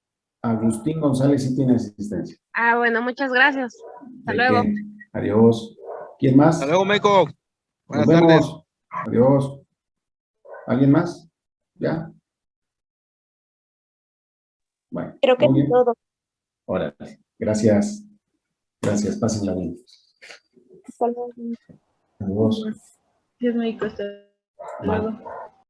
Agustín González sí tiene asistencia. Ah, bueno, muchas gracias. Hasta ¿De luego. qué? Adiós. ¿Quién más? Hasta luego, médico. Nos Buenas vemos. tardes. Adiós. ¿Alguien más? ¿Ya? Bueno, Creo que muy es bien. todo. Órale. Gracias. Pásenla bien. Hasta luego. Adiós. Gracias, médico. Hasta luego. Bye.